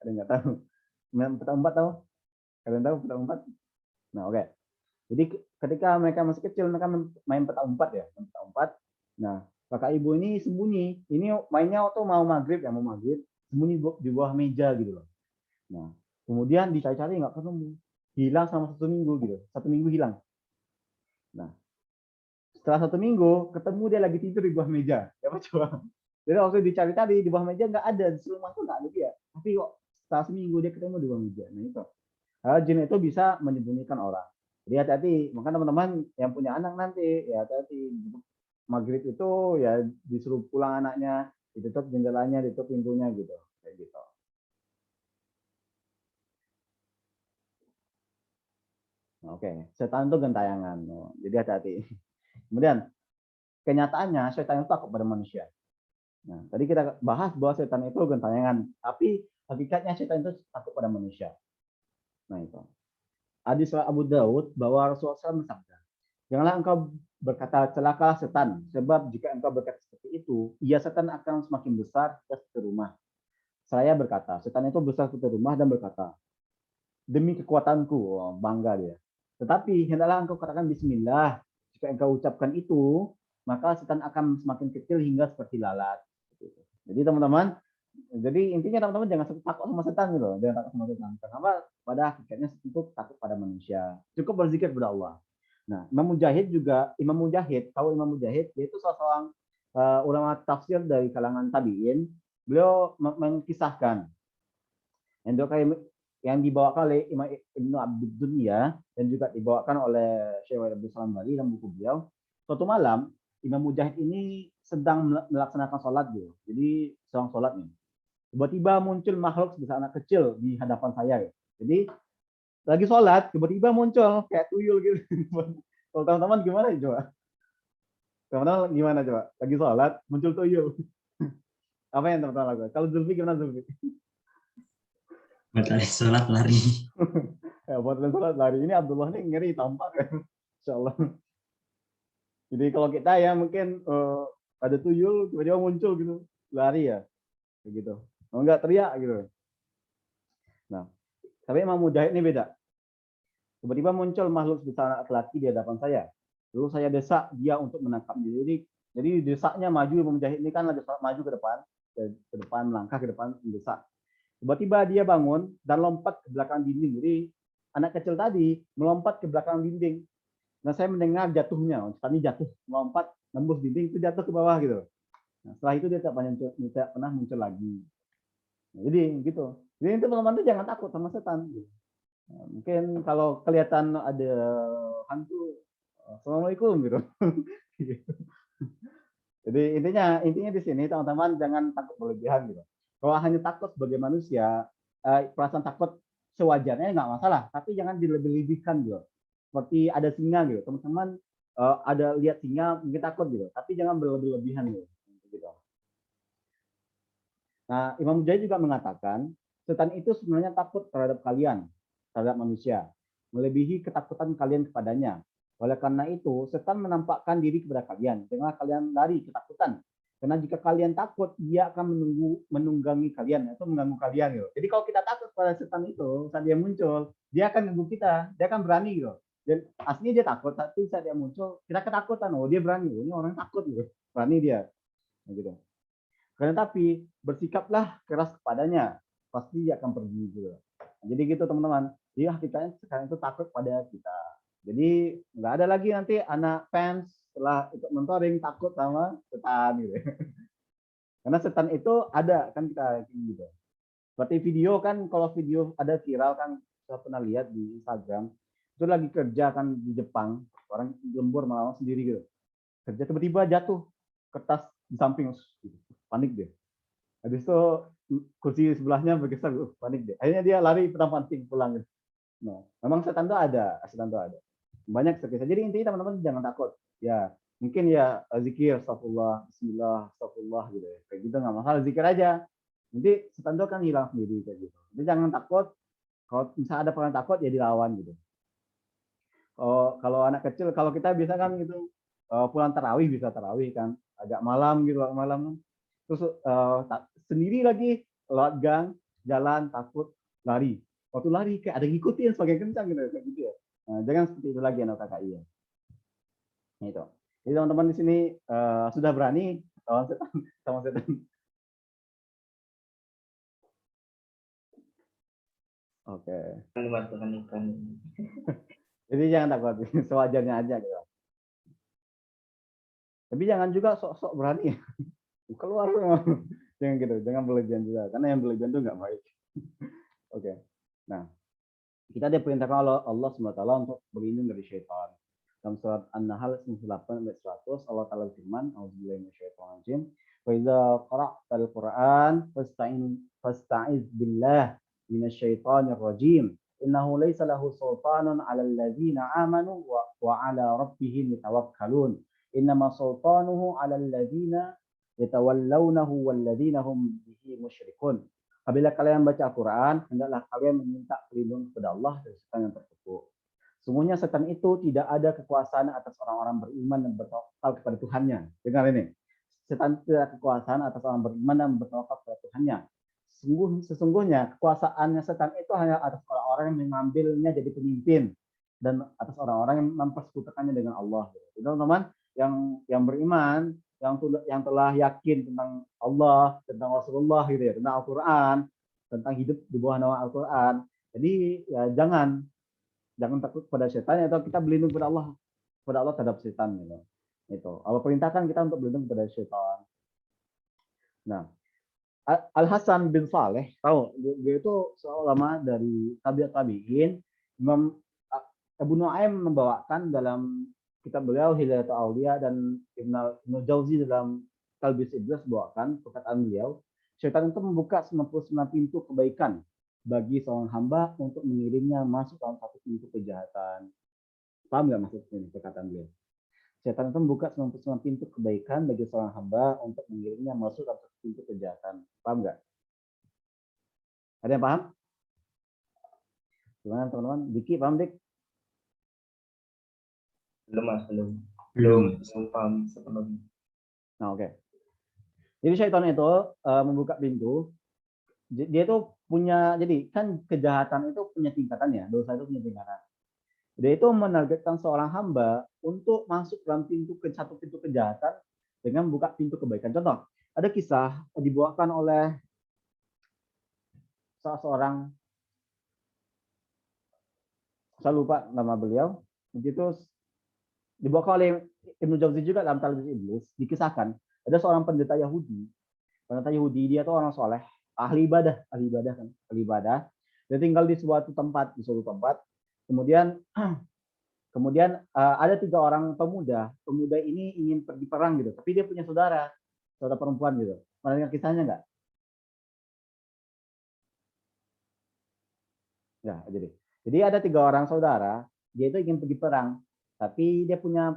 ada nggak tahu. Main petak umpet tahu? Kalian tahu petak umpet? Nah oke. Jadi ketika mereka masih kecil mereka main petak umpet ya, petak umpet. Nah kakak ibu ini sembunyi, ini mainnya waktu mau maghrib, sembunyi di bawah meja gitu loh. Nah kemudian dicari-cari nggak ketemu, hilang selama 1 minggu gitu, 1 minggu hilang. Nah setelah 1 minggu ketemu dia lagi tidur di bawah meja, coba. Jadi waktu dicari-cari di bawah meja nggak ada, di seluruh rumah tuh nggak ada dia. Tapi kok setelah seminggu dia ketemu di ruang ujian. Nah itu. Jin itu bisa menyembunyikan orang. Jadi hati-hati. Maka teman-teman yang punya anak nanti, ya hati-hati. Maghrib itu ya disuruh pulang anaknya, ditutup jendelanya, ditutup pintunya gitu. Kayak gitu. Oke, setan itu gentayangan. Jadi hati-hati. Kemudian kenyataannya setan itu takut pada manusia. Nah, tadi kita bahas bahwa setan itu gentayangan, tapi hakikatnya setan itu takut pada manusia. Nah itu. Hadis Abu Daud bahwa Rasulullah SAW bersabda, janganlah engkau berkata celaka setan, sebab jika engkau berkata seperti itu, ia setan akan semakin besar seperti rumah. Saya berkata, setan itu besar seperti rumah dan berkata, demi kekuatanku, bangga dia. Tetapi hendaklah engkau katakan Bismillah. Jika engkau ucapkan itu, maka setan akan semakin kecil hingga seperti lalat. Jadi teman-teman, jadi intinya teman-teman jangan takut sama setan gitu, jangan takut sama setan. Karena pada hakikatnya itu takut pada manusia. Cukup berzikir kepada Allah. Nah, Imam Mujahid, tahu Imam Mujahid, dia itu salah seorang ulama tafsir dari kalangan tabi'in. Beliau mengkisahkan yang dibawakan oleh Imam Ibnu Abdul Dunya dan juga dibawakan oleh Syekh Abdul Salam Bali dalam buku beliau. Suatu malam Imam Mujahid ini sedang melaksanakan sholat dia. Jadi sedang sholat nih. Tiba-tiba muncul makhluk sebesar anak kecil di hadapan saya. Jadi lagi sholat, tiba-tiba muncul kayak tuyul gitu. Kalau teman-teman gimana coba? Teman-teman gimana coba? Lagi sholat, muncul tuyul. Apa yang teman-teman lakukan? Kalau Zulfi gimana Zulfi? Batal sholat lari. Ya, buat sholat lari. Ini Abdullah ini ngeri tampak ya. Insya Allah. Jadi kalau kita ya mungkin ada tuyul tiba-tiba muncul gitu, lari ya, begitu. Kalau enggak teriak gitu. Nah, tapi Imam Mujahid ini beda. Tiba-tiba muncul makhluk sebesar anak laki di hadapan saya. Lalu saya desak dia untuk menangkapnya. Jadi desaknya maju, Imam Mujahid ini kan lagi maju ke depan, melangkah ke depan, mendesak. Tiba-tiba dia bangun dan lompat ke belakang dinding. Jadi anak kecil tadi melompat ke belakang dinding. Nah, saya mendengar jatuhnya. Tadi jatuh, melompat, nembus dinding, itu jatuh ke bawah gitu. Nah, setelah itu dia tidak pernah muncul lagi. Nah, jadi gitu. Jadi itu teman-teman itu jangan takut sama setan. Nah, mungkin kalau kelihatan ada hantu, assalamualaikum gitu. Jadi intinya di sini teman-teman jangan takut berlebihan gitu. Kalau hanya takut sebagai manusia, perasaan takut sewajarnya nggak masalah, tapi jangan dilebih-lebihkan gitu. Seperti ada singa gitu, teman-teman ada lihat singa mungkin takut gitu, tapi jangan berlebih-lebihan gitu. Nah, Imam Mujahid juga mengatakan setan itu sebenarnya takut terhadap kalian, terhadap manusia, melebihi ketakutan kalian kepadanya. Oleh karena itu, setan menampakkan diri kepada kalian, janganlah kalian lari ketakutan. Karena jika kalian takut, dia akan menunggangi kalian, atau mengganggu kalian. Gitu. Jadi kalau kita takut pada setan itu, saat dia muncul, dia akan mengganggu kita, dia akan berani. Gitu. Dan aslinya dia takut, tapi saat dia muncul, kita ketakutan. Oh, dia berani. Ini orang takut. Gitu. Berani dia. Gitu. Karena tapi bersikaplah keras kepadanya, pasti dia akan pergi. Gitu. Jadi gitu teman-teman. Jadi hakikatnya sekarang itu takut pada kita. Jadi nggak ada lagi nanti anak fans setelah ikut mentoring takut sama setan gitu. Karena setan itu ada kan kita gitu. Seperti video kan, kalau video ada viral kan, saya pernah lihat di Instagram itu lagi kerja kan di Jepang, orang lembur malam sendiri gitu. Kerja tiba-tiba jatuh kertas di samping, panik dia. Habis itu kursi sebelahnya bergeser, panik dia. Akhirnya dia lari petang-panting pulang. Gitu. Nah, memang setan itu ada, banyak sekali. Jadi intinya teman-teman jangan takut. Ya, mungkin ya zikir, astagfirullah, bismillah, astagfirullah gitu ya. Kayak gitu nggak masalah, zikir aja. Nanti setan itu kan hilang sendiri kayak gitu. Jadi jangan takut. Kalau misalnya ada orang takut ya dilawan gitu. Kalau anak kecil, kalau kita bisa kan gitu pulang tarawih bisa tarawih kan agak malam gitu malam. Terus sendiri lagi lewat gang, jalan takut lari. Waktu lari kayak ada ngikutin sebagai kencang gitu kayak gitu ya. Nah, jangan seperti itu lagi anak KKI ya. Nah, itu. Jadi teman-teman di sini sudah berani lawan setan sama setan. Oke. Jadi jangan takut, sewajarnya aja gitu. Tapi jangan juga sok-sok berani. Keluar Jangan gitu, jangan berlebihan juga. Karena yang berlebihan itu nggak baik. Oke. Nah, kita diperintahkan oleh Allah SWT untuk berlindung dari syaitan. Dalam surat An-Nahl 98-100 Allah Ta'ala firman, A'udzubillahi minasyaitonirrajim. Wa idza qara'tal Qur'an fasta'iz billah minasyaitonir rajim. Innahu laisa lahu sultanun 'alal ladzina amanu wa 'ala rabbihim yatawakkalun. Innama sultanuhu 'alal ladzina yatawallawnahu wal ladzina hum bihi musyrikun. Apabila kalian baca Al-Quran, hendaklah kalian meminta perlindungan kepada Allah dari setan yang terkutuk. Sungguhnya setan itu tidak ada kekuasaan atas orang-orang beriman dan bertawakal kepada Tuhannya. Dengar ini. Setan tidak ada kekuasaan atas orang beriman dan bertawakal kepada Tuhannya. Sesungguhnya kekuasaannya setan itu hanya atas orang-orang yang mengambilnya jadi pemimpin dan atas orang-orang yang mempersekutukannya dengan Allah. Teman-teman yang beriman, yang telah yakin tentang Allah, tentang Rasulullah gitu ya, tentang Al-Quran, tentang hidup di bawah naungan Al-Quran. Jadi ya jangan takut pada setan, atau kita berlindung kepada Allah terhadap setan gitu. Itu Allah perintahkan kita untuk berlindung kepada setan. Nah, Al Hasan bin Saleh, tahu dia itu seorang ulama dari tabi'in. Imam Abu Nuaim membawakan dalam kitab beliau Hilayatul Aulia dan Ibnu Jauzi dalam Talbis Iblis bawakan perkataan beliau, syaitan itu membuka 99 pintu kebaikan bagi seorang hamba untuk mengiringnya masuk dalam satu pintu kejahatan. Paham nggak maksudnya perkataan beliau? Syaitan itu membuka 99 pintu kebaikan bagi seorang hamba untuk mengiringnya masuk dalam satu pintu kejahatan. Paham nggak? Ada yang paham? Gimana teman-teman? Diki, paham Dik? Belum paham sepenuhnya. Nah, oke. Jadi syaitan itu membuka pintu. Dia itu punya, jadi kan kejahatan itu punya tingkatan ya, dosa itu punya tingkatan. Dia itu menargetkan seorang hamba untuk masuk dalam satu pintu kejahatan dengan buka pintu kebaikan. Contoh, ada kisah dibawakan oleh seorang, saya lupa nama beliau, begitu dibawakan oleh Ibnu Jauzi juga dalam Talbis Iblis, dikisahkan ada seorang pendeta Yahudi. Pendeta Yahudi dia tuh orang soleh, ahli ibadah. Dia tinggal di suatu tempat. Kemudian ada 3 orang pemuda. Pemuda ini ingin pergi perang gitu, tapi dia punya saudara perempuan gitu. Pernah dengar kisahnya nggak? Ya, jadi ada 3 orang saudara. Dia itu ingin pergi perang, tapi dia punya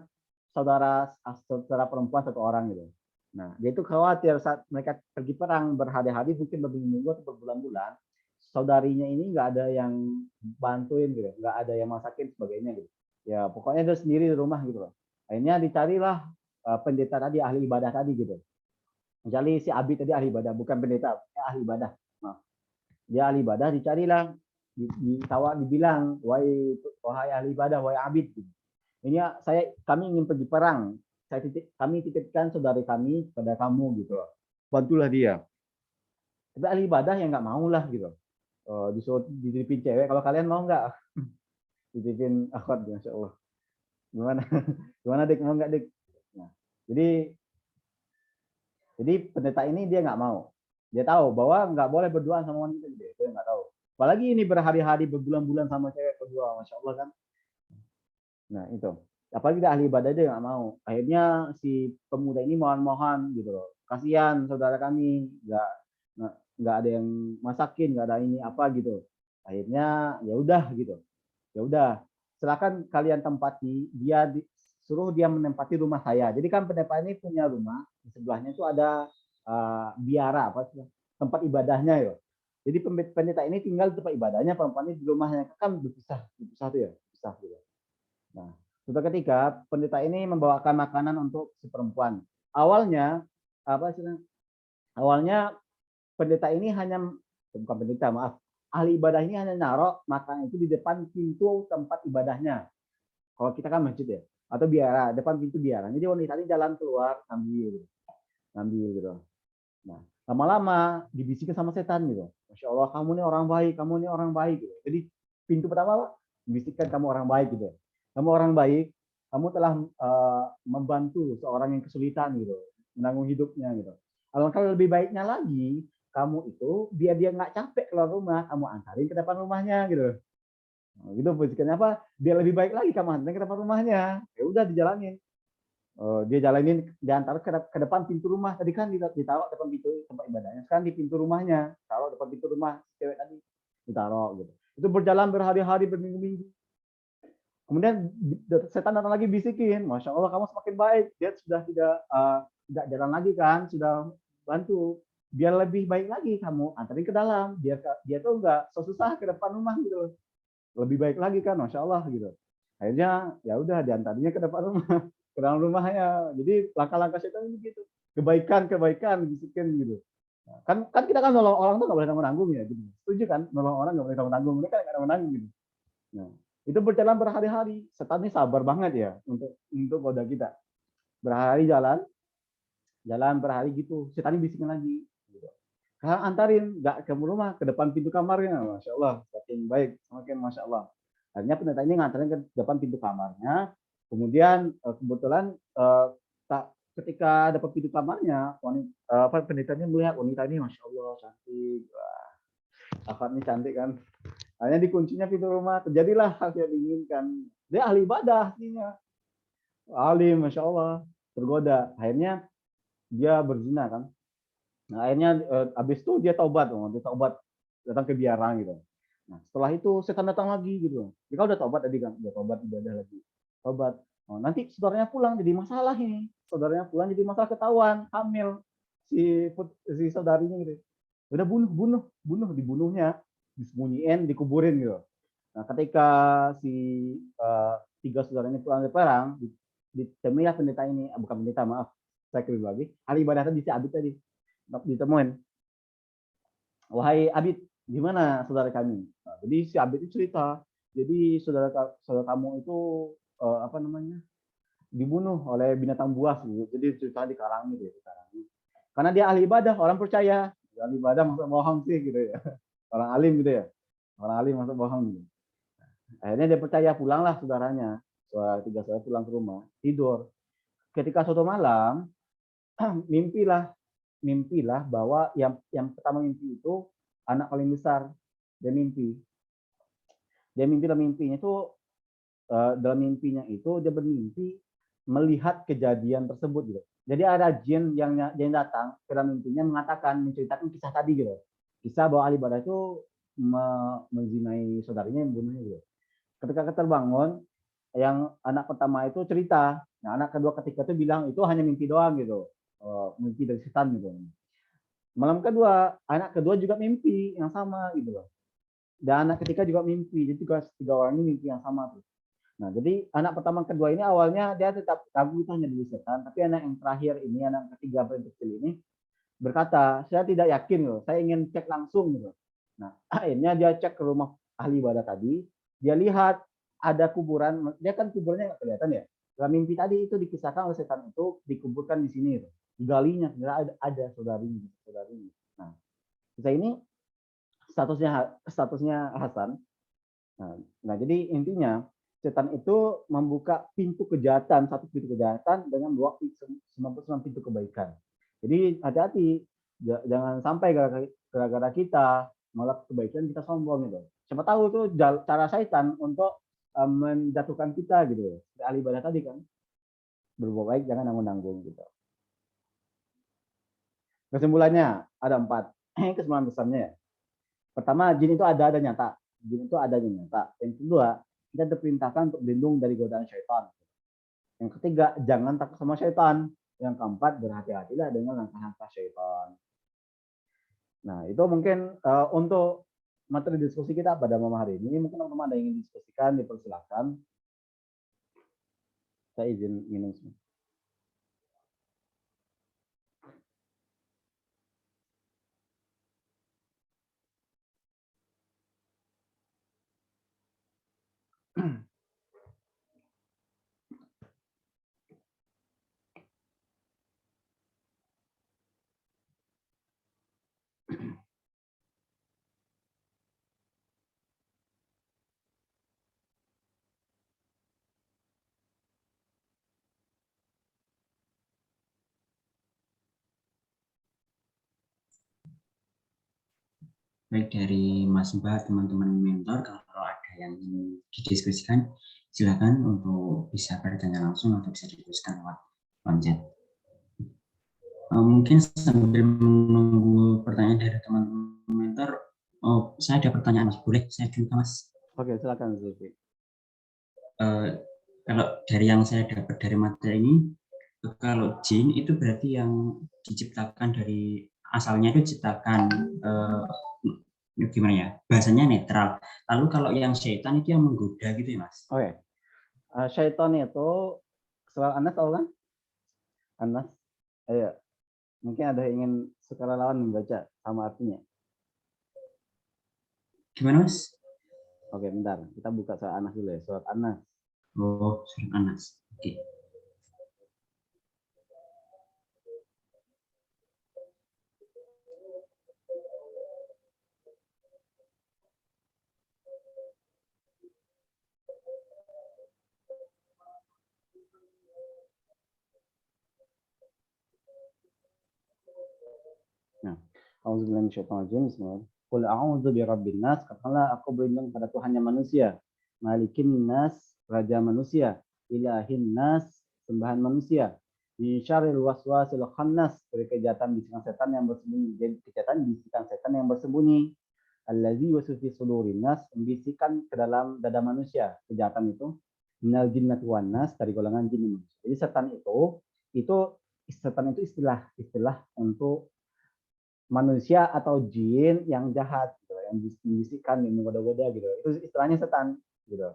saudara perempuan 1 orang gitu. Nah, dia itu khawatir saat mereka pergi perang berhari-hari, mungkin berminggu atau berbulan-bulan, saudarinya ini nggak ada yang bantuin gitu, nggak ada yang masakin sebagainya gitu. Ya pokoknya dia sendiri di rumah gitu loh. Akhirnya dicarilah pendeta tadi, ahli ibadah tadi gitu. Mencari si Abi tadi ahli ibadah, bukan pendeta, ahli ibadah. Nah, dia ahli ibadah, dicarilah, dibilang, wahai ahli ibadah, wahai Abid. Gitu. Ini kami ingin pergi perang. Kami titipkan saudari kami pada kamu gitu loh. Bantulah dia. Tapi ahli ibadah yang nggak mau lah gitu. Disuruh dititipin cewek. Kalau kalian mau nggak? Dititipin akhwat, masya Allah. Gimana Dik, mau nggak Dik? Nah, jadi pendeta ini dia nggak mau. Dia tahu bahwa nggak boleh berduaan sama wanita. Dia nggak tahu. Apalagi ini berhari-hari berbulan-bulan sama cewek berdua, masya Allah kan. Nah itu. Apalagi dia ahli ibadah, dia nggak mau. Akhirnya si pemuda ini mohon-mohon gitu loh. Kasihan saudara kami, nggak ada yang masakin, nggak ada ini apa gitu. Akhirnya ya udah gitu. Ya udah, silakan kalian tempati, suruh dia menempati rumah saya. Jadi kan pendeta ini punya rumah, di sebelahnya itu ada biara tempat ibadahnya ya. Jadi pendeta ini tinggal di tempat ibadahnya, perempuan ini di rumahnya, kan berpisah tuh ya, berpisah gitu. Nah, suatu ketika pendeta ini membawakan makanan untuk si perempuan. Awalnya pendeta ini ahli ibadah ini hanya naruh makanan itu di depan pintu tempat ibadahnya. Kalau kita kan masjid ya, atau biara, depan pintu biara. Jadi wanita ini jalan keluar ngambil gitu. Nah, lama-lama dibisikkan sama setan gitu. Masya Allah, kamu ini orang baik gitu. Jadi pintu pertama dibisikkan kamu orang baik gitu. Kamu orang baik, kamu telah membantu seorang yang kesulitan gitu, menanggung hidupnya gitu. Alangkah lebih baiknya lagi, kamu itu biar dia nggak capek keluar rumah, kamu antarin ke depan rumahnya gitu. Nah, gitu posisinya apa? Biar lebih baik lagi kamu antarin ke depan rumahnya. Ya udah dijalanin. Dia jalanin diantar ke depan pintu rumah. Tadi kan ditaruh depan pintu tempat ibadahnya. Sekarang di pintu rumahnya, taruh depan pintu rumah cewek tadi ditaruh gitu. Itu berjalan berhari-hari, berminggu-minggu. Kemudian setan datang lagi bisikin, Masya Allah kamu semakin baik. Dia sudah tidak jalan lagi kan, sudah bantu. Biar lebih baik lagi kamu antarin ke dalam. Dia tuh nggak susah ke depan rumah gitu. Lebih baik lagi kan, Masya Allah gitu. Akhirnya ya udah diantarinnya ke depan rumah, ke dalam rumahnya. Jadi langkah-langkah setan begitu. Kebaikan bisikin gitu. Nah, kan kita kan nolong orang tuh nggak boleh tanggung-tanggung ya. Gitu. Setuju kan? Nolong orang nggak boleh tanggung-tanggung. Mereka nggak tanggung-tanggung gitu. Nah, itu berjalan berhari-hari. Setan ini sabar banget ya untuk goda kita. Berhari jalan berhari gitu. Setan ini bisikin lagi. Gitu. Sekarang antarin, nggak ke rumah, ke depan pintu kamarnya. Masya Allah, semakin baik, semakin Masya Allah. Akhirnya pendeta ini ngantarin ke depan pintu kamarnya. Kemudian kebetulan ketika depan pintu kamarnya, pendetanya melihat wanita ini, Masya Allah, cantik. Wah, akadnya cantik kan. Hanya dikuncinya pintu rumah, terjadilah hal yang diinginkan. Dia ahli ibadah, aslinya. Ahli, Masya Allah. Tergoda. Akhirnya dia berzina kan. Nah, akhirnya habis itu dia taubat. Datang ke biara gitu. Nah, setelah itu setan datang lagi gitu. Dia udah taubat tadi kan, udah taubat ibadah lagi. Taubat. Oh, nanti saudaranya pulang jadi masalah ini. Saudaranya pulang jadi masalah ketahuan, hamil si saudarinya gitu. Udah dibunuhnya, disembunyiin, dikuburin gitu. Nah, ketika si tiga saudaranya pulang dari perang, ditemuilah pendeta ini, bukan pendeta, maaf, saya keliru lagi, ahli ibadah tadi si Abid tadi, ditemuin. Wahai Abid, gimana saudara kami? Nah, jadi si Abid itu cerita, jadi saudara kamu itu apa namanya, dibunuh oleh binatang buas gitu. Jadi cerita di karang gitu ya, karena dia ahli ibadah, orang percaya. Ahli ibadah masa bohong sih gitu ya. Orang alim gitu ya. Orang alim masa bohong gitu. Akhirnya dia percaya, pulanglah saudaranya. Tiga saudara pulang ke rumah, tidur. Ketika suatu malam, mimpilah bahwa yang pertama mimpi itu anak paling besar. Dia dalam mimpinya itu, dalam mimpinya itu dia bermimpi melihat kejadian tersebut gitu. Jadi ada jin yang datang ke dalam mimpinya menceritakan kisah tadi gitu. Kisah bahwa ahli ibadah itu menzinai saudarinya yang bunuhnya gitu. Ketika terbangun, yang anak pertama itu cerita. Nah, anak kedua ketika itu bilang itu hanya mimpi doang gitu. Mimpi dari setan gitu. Malam kedua, anak kedua juga mimpi yang sama gitu loh. Dan anak ketiga juga mimpi. Jadi tiga orang ini mimpi yang sama tuh. Nah, jadi anak pertama kedua ini awalnya dia tetap ragu itu hanya dari setan, tapi anak yang terakhir ini, anak ketiga paling kecil ini berkata, saya tidak yakin loh, saya ingin cek langsung gitu. Nah, akhirnya dia cek ke rumah ahli ibadah tadi, dia lihat ada kuburan, dia kan kuburannya nggak kelihatan ya. Dalam mimpi tadi itu dikisahkan oleh setan itu dikuburkan di sini, gitu. Digalinya, ada saudarinya. Nah, kisah ini statusnya Hasan. Nah, jadi intinya setan itu membuka satu pintu kejahatan dengan membawa 99 pintu kebaikan. Jadi hati-hati, jangan sampai gara-gara kita malah kebaikan kita sombong gitu. Siapa tahu itu cara setan untuk menjatuhkan kita gitu. Ahli ibadah tadi kan, berbuat baik jangan nanggung-nanggung gitu. Kesimpulannya ada 4. Kesimpulan besarnya ya. Pertama, jin itu ada nyata. Jin itu adanya nyata. Yang kedua, kita diperintahkan untuk berlindung dari godaan syaitan. Yang ketiga, jangan takut sama syaitan. Yang keempat, berhati-hatilah dengan langkah-langkah syaitan. Nah, itu mungkin untuk materi diskusi kita pada malam hari ini. Mungkin teman-teman ada yang ingin diskusikan, dipersilakan. Saya izin minum semua. Baik dari Mas Mbak, teman-teman mentor, kalau ada yang ingin didiskusikan, silakan untuk bisa bertanya langsung atau bisa dituliskan lewat chat. Mungkin sambil menunggu pertanyaan dari teman-teman mentor, saya ada pertanyaan Mas, boleh saya dulu Mas? Oke, silakan Zulfi. Kalau dari yang saya dapat dari materi ini, kalau jin itu berarti yang diciptakan dari asalnya itu diciptakan gimana ya, bahasanya netral. Lalu kalau yang syaitan itu yang menggoda gitu ya Mas? Oke, syaitan itu surat Anas tahu kan? Anas, ayo. Mungkin ada yang ingin sukarelawan membaca sama artinya. Gimana Mas? Oke, bentar. Kita buka surat Anas dulu ya. Surat Anas. Oh, surat Anas. Oke. Nah, auzubillahi minasyaitonir rajim. Qul a'udzu birabbin nas, katakanlah aku berlindung pada Tuhannya manusia, malikin nas, raja manusia, ilahin nas, sembahan manusia, min syarril waswasil khannas, dari kejahatan bisikan setan yang bersembunyi, dari kejahatan bisikan setan yang bersembunyi, allazi yuwaswisu fi sudurin nas, membisikan ke dalam dada manusia. Kejahatan itu minal jinnati wan nas, dari golongan jin dan manusia. Jadi setan itu istilah untuk manusia atau jin yang jahat gitu, yang membisikkan, yang menggoda-goda gitu. Itu istilahnya setan gitu.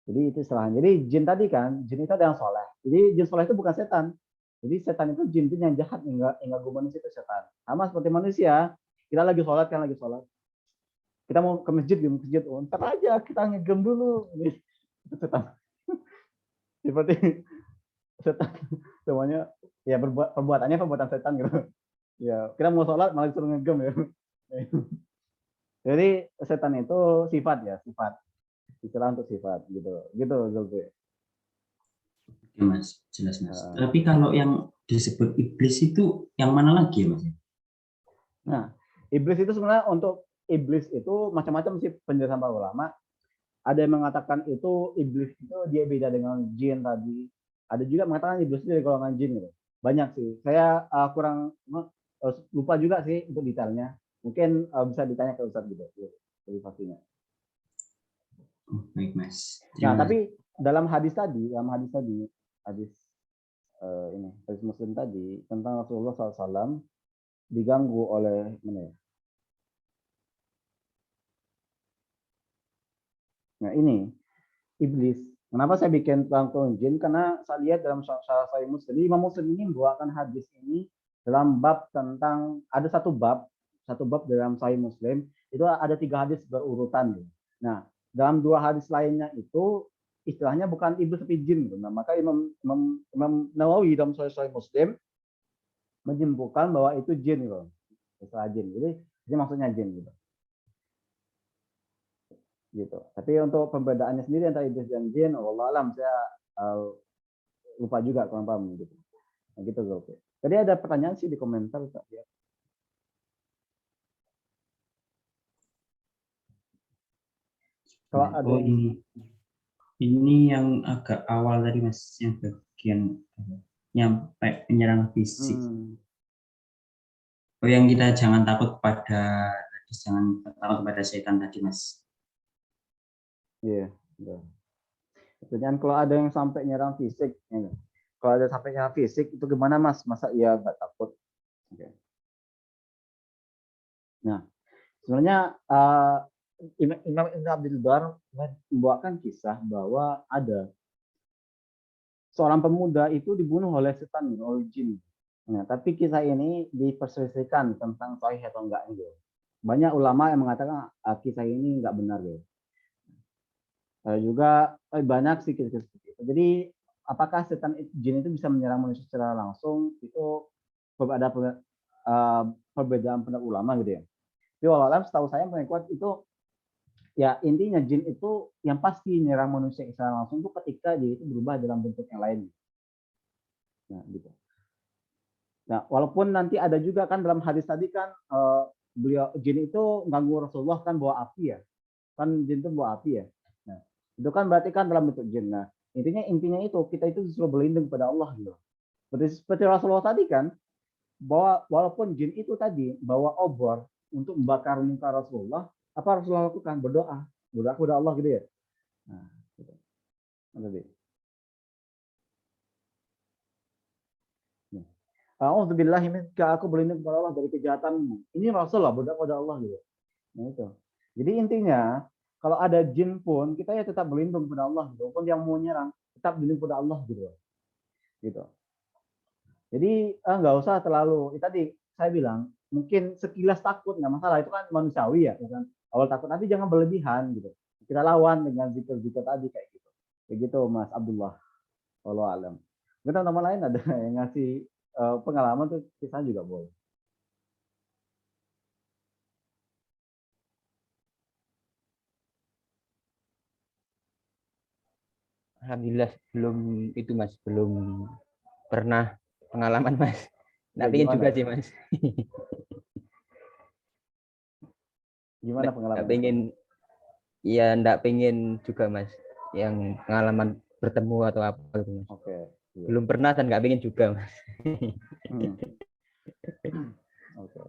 Jadi itu istilahnya. Jadi jin tadi kan, jin itu ada yang soleh. Jadi jin soleh itu bukan setan. Jadi setan itu jin-jin yang jahat, yang ganggu manusia itu setan. Sama seperti manusia, kita lagi sholat kan, lagi sholat. Kita mau ke masjid, oh, ntar aja kita ngegem dulu. Itu setan. Seperti setan semuanya ya perbuatannya perbuatan setan gitu. Ya, kita mau sholat malah disuruh ngegem ya. Jadi setan itu sifat ya, sifat. Istilah untuk sifat gitu. Gitu Zulfi. Oke Mas, jelas Mas. Tapi kalau yang disebut iblis itu yang mana lagi ya Mas? Nah, iblis itu sebenarnya untuk iblis itu macam-macam sih penjelasan para ulama. Ada yang mengatakan itu iblis itu dia beda dengan jin tadi. Ada juga mengatakan iblis itu dari golongan jin gitu. Banyak sih. Saya kurang lupa juga sih untuk detailnya. Mungkin bisa ditanya ke Ustadz gitu. Lebih pastinya. Oh, baik Mas. Nah, Terima kasih. tapi dalam hadis tadi, hadis ini, hadis Muslim tadi tentang Rasulullah SAW diganggu oleh mana ya? Nah, ini iblis. Kenapa saya bikin tentang jin? Karena saya lihat dalam Sahih Muslim, Imam Muslim ini membawakan hadis ini dalam bab tentang ada satu bab dalam Sahih Muslim itu ada 3 hadis berurutan. Nah, dalam 2 hadis lainnya itu istilahnya bukan iblis tapi jin. Nah, maka Imam Nawawi dalam Sahih Muslim menyimpulkan bahwa itu jin loh, istilah jin. Jadi ini maksudnya jin gitu. Gitu. Tapi untuk pembedaannya sendiri antara iblis dan jin, Allah alam saya lupa juga kurang paham gitu. Nah, gitu Zulfi. Tadi ada pertanyaan sih di komentar ya. Kalau ada ini yang agak awal tadi Mas, yang bagian nyampe penyerang fisik. Oh, yang kita jangan takut kepada setan tadi Mas. Iya, yeah. Pertanyaan kalau ada yang sampai nyerang fisik, ya. Kalau ada sampai nyerang fisik itu gimana Mas? Masa iya nggak takut? Okay. Nah, sebenarnya Imam Ibn Abdul Bar membawakan kisah bahwa ada seorang pemuda itu dibunuh oleh setan, oleh jin. Nah, tapi kisah ini diperselisihkan tentang sahih atau enggak gitu. Banyak ulama yang mengatakan kisah ini enggak benar gitu. Juga banyak sih kisah seperti itu. Jadi apakah setan jin itu bisa menyerang manusia secara langsung? Itu ada perbedaan pendapat ulama gitu ya. Tapi walau setahu saya paling kuat itu ya intinya jin itu yang pasti menyerang manusia secara langsung itu ketika dia itu berubah dalam bentuk yang lain. Nah, gitu. Nah, walaupun nanti ada juga kan dalam hadis tadi kan beliau jin itu ganggu Rasulullah kan bawa api ya. Kan jin itu bawa api ya. Nah, itu kan berarti kan dalam bentuk jin. Nah, intinya itu kita itu disuruh berlindung pada Allah gitu. Seperti Rasulullah tadi kan, bahwa walaupun jin itu tadi bawa obor untuk membakar muka Rasulullah, apa Rasulullah lakukan? Berdoa kepada Allah gitu ya. Nah, gitu. A'udzubillahi minka, aku berlindung kepada Allah dari kejahatanmu. Ini Rasulullah berdoa kepada Allah gitu. Nah itu. Jadi intinya kalau ada jin pun kita ya tetap berlindung kepada Allah gitu. Walaupun yang mau nyerang tetap berlindung kepada Allah gitu. Gitu. Jadi nggak usah terlalu. Tadi saya bilang mungkin sekilas takut nggak masalah, itu kan manusiawi ya, kan awal takut, tapi jangan berlebihan gitu. Kita lawan dengan zikir-zikir tadi kayak gitu. Kayak gitu Mas Abdullah. Wallahu alam. Mungkin teman-teman lain ada yang ngasih pengalaman tuh kisah juga boleh. Alhamdulillah belum itu Mas, belum pernah pengalaman Mas. Nggak pengen juga sih Mas. Gimana pengalaman? Nggak pengen, ya nggak pengen juga Mas, yang pengalaman bertemu atau apa gitu Mas. Oke. Iya. Belum pernah dan nggak pengen juga Mas. Oke.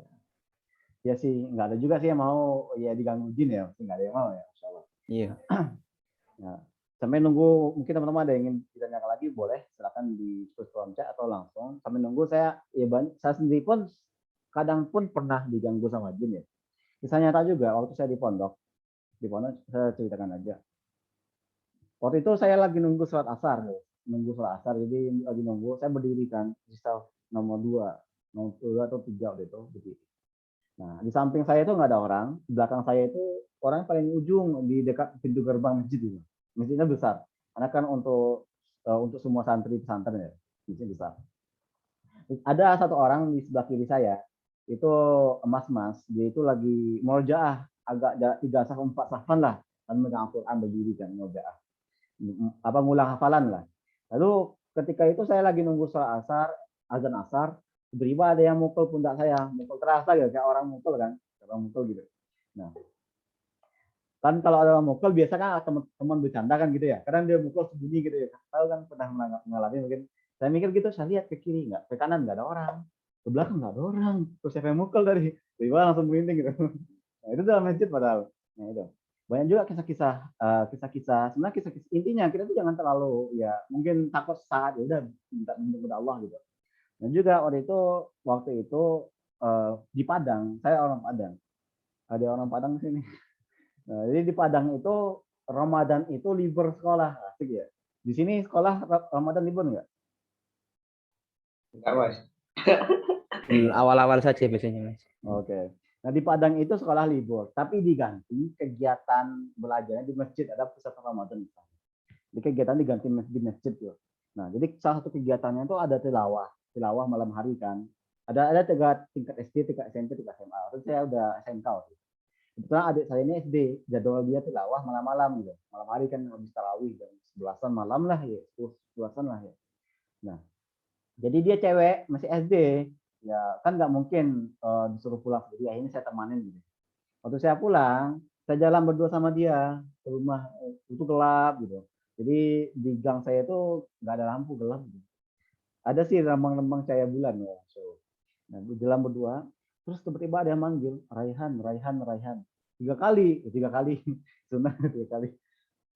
Ya sih, nggak ada juga sih yang mau ya diganggu jin ya, nggak ada yang mau ya, insya Allah. Iya. Nah, sampai nunggu, mungkin teman-teman ada yang ingin ditanyakan lagi, boleh silakan di kolom chat atau langsung. Sampai nunggu saya sendiri pun kadang pun pernah diganggu sama jin ya. Kisah nyata juga waktu saya di pondok saya ceritakan aja. Waktu itu saya lagi nunggu sholat asar, jadi lagi nunggu, saya berdiri kan, sisa nomor 2 atau 3 waktu itu berdiri. Nah, di samping saya itu nggak ada orang, di belakang saya itu orang paling ujung di dekat pintu gerbang masjid itu. Masjidnya besar, karena kan untuk semua santri pesantren ya, masjidnya besar. Ada satu orang di sebelah kiri saya, itu mas, dia itu lagi murojaah, agak 3 saf 4 safan lah, dan megang Al-Quran berdiri kan, murojaah. Ngulang hafalan lah. Lalu ketika itu saya lagi nunggu sholat asar, azan asar, tiba-tiba ada yang mukul pundak saya, mukul terasa gitu, kayak orang mukul kan, gitu. Nah, kan kalau ada orang mukul biasa kan teman-teman bercanda kan gitu ya, kadang dia mukul sembunyi gitu ya, tahu kan pernah mengalami mungkin. Saya mikir gitu, saya lihat ke kiri nggak, ke kanan nggak ada orang, ke belakang nggak ada orang, terus saya mukul dari tiba langsung merinding gitu. Nah, itu dalam masjid padahal. Nah itu banyak juga kisah-kisah sebenarnya kisah-kisah, intinya kita tuh jangan terlalu ya mungkin takut saat ya udah minta kepada Allah gitu. Dan juga waktu itu di Padang, saya orang Padang, ada orang Padang di sini. Nah, jadi di Padang itu Ramadan itu libur sekolah, asik ya. Di sini sekolah Ramadan libur nggak? Enggak Mas. Awal-awal saja biasanya Mas. Oke. Nah di Padang itu sekolah libur, tapi diganti kegiatan belajarnya di masjid, ada pusat Ramadan. Di kegiatan diganti di masjid tuh. Nah jadi salah satu kegiatannya itu ada tilawah malam hari kan. Ada 3 tingkat SD, 3 SMP, 3 SMA. Terus saya udah SMK waktu. Kebetulan adik saya ini SD, jadwal dia tilawah malam-malam gitu. Malam hari kan habis tarawih jam 11-an malam lah ya, 11-an lah ya. Nah, jadi dia cewek, masih SD. Ya kan nggak mungkin disuruh pulang sendiri, akhirnya saya temanin gitu. Waktu saya pulang, saya jalan berdua sama dia ke rumah, itu gelap gitu. Jadi di gang saya itu nggak ada lampu, gelap gitu. Ada sih lambang-lambang cahaya bulan ya. Nah, jalan berdua, terus tiba-tiba ada yang manggil, Raihan. 3 kali. Sunnah 3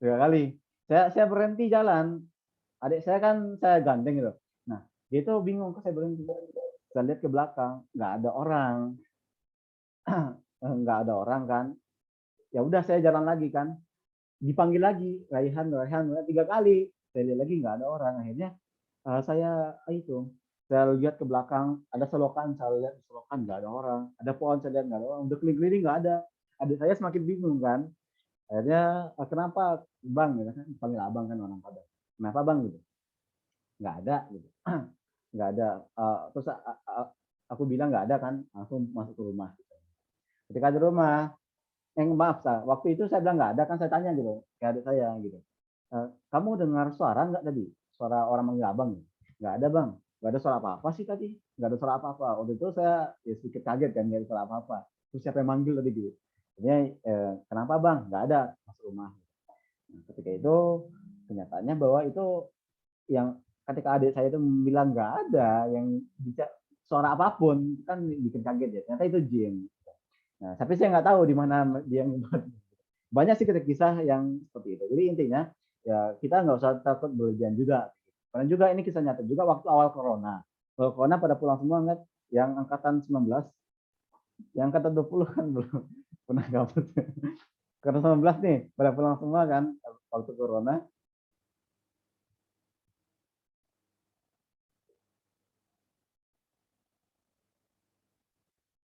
kali. Saya berhenti jalan. Adik saya kan saya gandeng gitu. Nah, dia tuh bingung kok saya berhenti. Saya lihat ke belakang, nggak ada orang. Nggak ada orang kan. Ya udah saya jalan lagi kan. Dipanggil lagi, Raihan 3 kali. Saya lihat lagi nggak ada orang. Akhirnya saya lihat ke belakang, ada selokan, saya lihat di selokan nggak ada orang. Ada pohon, saya lihat nggak ada orang. Udah keliling-keliling nggak ada. Adik saya semakin bingung kan. Akhirnya kenapa bang? Ya kan panggil abang kan orang Padang. Kenapa bang gitu? Nggak ada gitu. Nggak ada. Terus aku bilang nggak ada kan, langsung masuk ke rumah. Ketika di rumah, maaf waktu itu saya bilang nggak ada kan, saya tanya gitu ke adik saya gitu. Kamu dengar suara nggak tadi? Suara orang manggil abang? Nggak ada bang. Nggak ada suara apa-apa sih tadi. Nggak ada suara apa-apa. Waktu itu saya ya sedikit kaget kan, nggak ada suara apa-apa. terus siapa yang manggil tadi gitu. Akhirnya kenapa bang? Nggak ada, masuk rumah. Nah, ketika itu kenyataannya bahwa itu yang ketika adik saya itu bilang nggak ada yang bisa suara apapun, kan bikin kaget ya. Ternyata itu jin. Nah, tapi saya nggak tahu di mana dia membuat. Banyak sih kisah yang seperti itu. Jadi intinya ya kita nggak usah takut berlebihan juga. Karena juga ini kisah nyata juga waktu awal corona. Kalau corona pada pulang semua nggak? Yang angkatan 19, yang angkatan 20 kan belum pernah gabut. Karena 19 nih pada pulang semua kan waktu corona.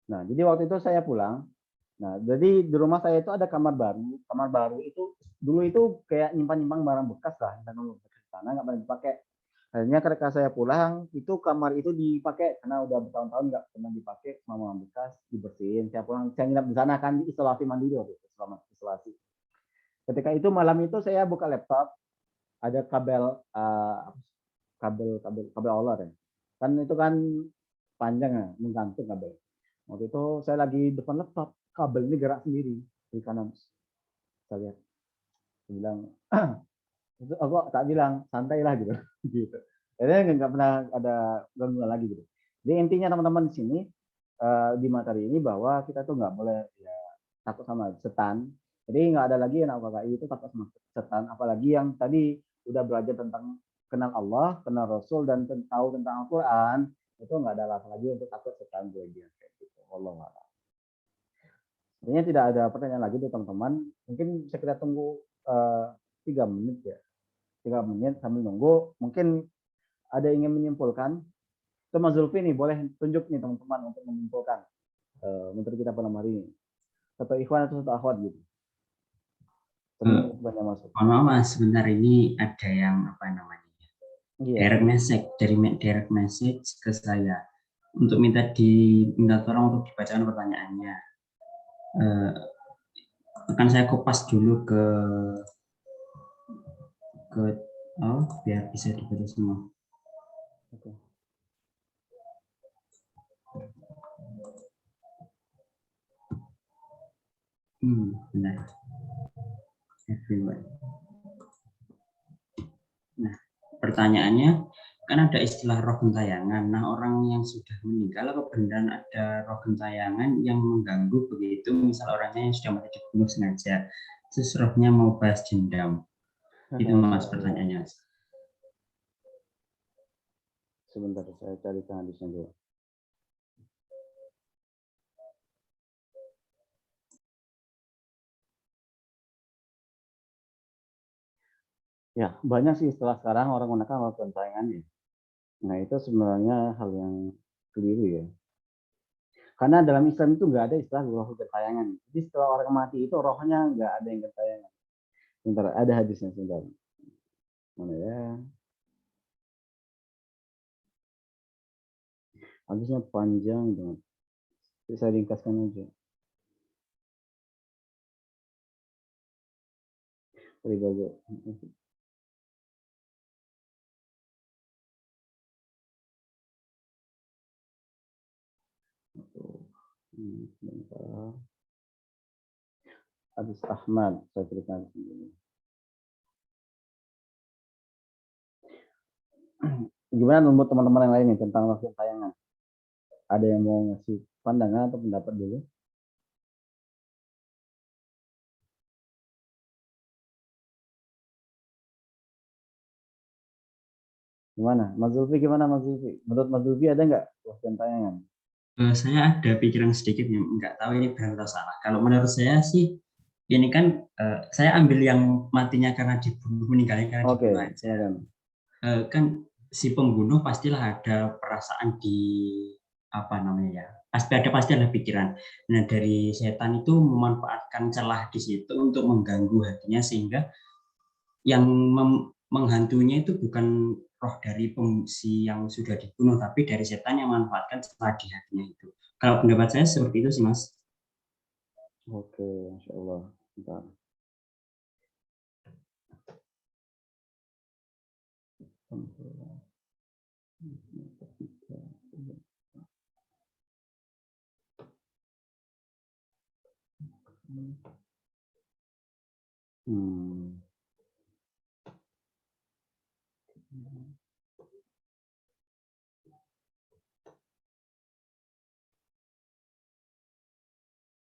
Nah, jadi waktu itu saya pulang. Nah, jadi di rumah saya itu ada kamar baru. Kamar baru itu dulu itu kayak nyimpan-nyimpan barang bekas lah, dan sana nggak pernah dipakai. Akhirnya ketika saya pulang, itu kamar itu dipakai karena udah bertahun-tahun nggak pernah dipakai, sama bekas dibersihin. Saya pulang, saya nginap di sana kan di isolasi mandiri waktu itu, selama isolasi. Ketika itu malam itu saya buka laptop, ada kabel olor ya. Kan itu kan panjang ya, menggantung kabel. Waktu itu saya lagi depan laptop, kabel ini gerak sendiri di kanan. Saya lihat, saya bilang, itu aku tak bilang santai lah gitu. Gitu. Jadi nggak pernah ada gangguan lagi gitu. Jadi intinya teman-teman di sini di materi ini bahwa kita tuh nggak boleh ya, takut sama setan. Jadi nggak ada lagi anak KKI itu takut sama setan, apalagi yang tadi udah belajar tentang kenal Allah, kenal Rasul, dan tahu tentang Al-Quran, itu nggak ada alasan lagi untuk takut setan berlebihan kayak gitu. Allah. Sebenarnya tidak ada pertanyaan lagi tuh teman-teman. Mungkin bisa kita tunggu 3 menit ya. 3 menit sambil nunggu. Mungkin ada yang ingin menyimpulkan. Itu Mas Zulfi nih, boleh tunjuk nih teman-teman untuk menyimpulkan materi kita pada hari ini. Satu ikhwan atau satu akhwat gitu. Mohon maaf Mas, sebentar ini ada yang apa namanya? Direct message ke saya untuk minta tolong untuk dibacakan pertanyaannya. Akan saya kupas dulu ke biar bisa dibaca semua. Oke. Benar. Everyone. Nah, pertanyaannya kan ada istilah roh gentayangan. Nah, orang yang sudah meninggal apa beneran ada roh gentayangan yang mengganggu begitu? Misal orangnya yang sudah mati dibunuh sengaja, terus rohnya mau balas dendam. Itu Mas pertanyaannya. Sebentar, saya cari hadisnya dulu. Ya, banyak sih setelah sekarang orang menggunakan roh gentayangan ya. Nah, itu sebenarnya hal yang keliru ya. Karena dalam Islam itu nggak ada istilah roh gentayangan. Jadi setelah orang mati itu rohnya nggak ada yang gentayangan. Sebentar, ada hadisnya sebentar. Mana ya? Hadisnya panjang banget. Saya ringkaskan aja. Riba. Hadis Ahmad, saya tuliskan di sini. Gimana menurut teman-teman yang lain nih tentang roh gentayangan? Ada yang mau ngasih pandangan atau pendapat dulu? Gimana? Mas Zulfi gimana Mas Zulfi? Menurut Mas Zulfi ada nggak roh gentayangan? Saya ada pikiran sedikit yang nggak tahu ini benar atau salah. Kalau menurut saya sih ini kan saya ambil yang matinya karena dibunuh, meninggalnya karena dibunuh aja. Kan si pembunuh pastilah ada perasaan di apa namanya ya, pasti ada pikiran. Nah dari setan itu memanfaatkan celah di situ untuk mengganggu hatinya sehingga yang menghantuinya itu bukan roh dari si yang sudah dibunuh, tapi dari setan yang memanfaatkan celah di hatinya itu. Kalau pendapat saya seperti itu sih Mas. Oke, Masya Allah. Bentar. Hmm.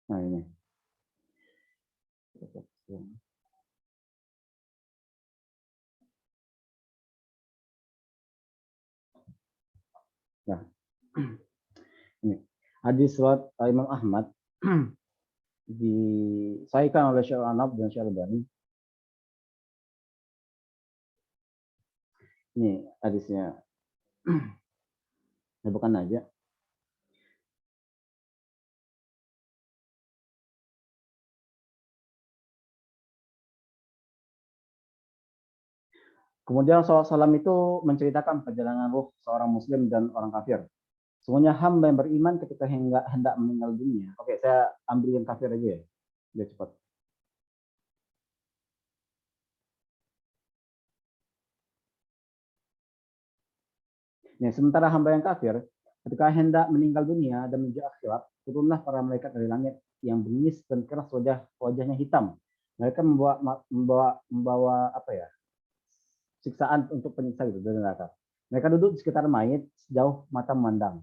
Nah ini. Nah, ini hadis riwayat Imam Ahmad disahihkan oleh Syekh Al-Anab dan Syekh Al-Albani. Ini hadisnya. Saya bukan aja. Kemudian SAW itu menceritakan perjalanan ruh seorang muslim dan orang kafir. Semuanya hamba yang beriman ketika hendak meninggal dunia. Oke, saya ambil yang kafir aja ya. Biar cepat. Nah, sementara hamba yang kafir, ketika hendak meninggal dunia dan menuju akhirat, turunlah para malaikat dari langit yang bengis dan keras wajahnya hitam. Mereka membawa apa ya? Siksaan untuk penyiksa gitu dari neraka. Mereka duduk di sekitar mayit sejauh mata memandang.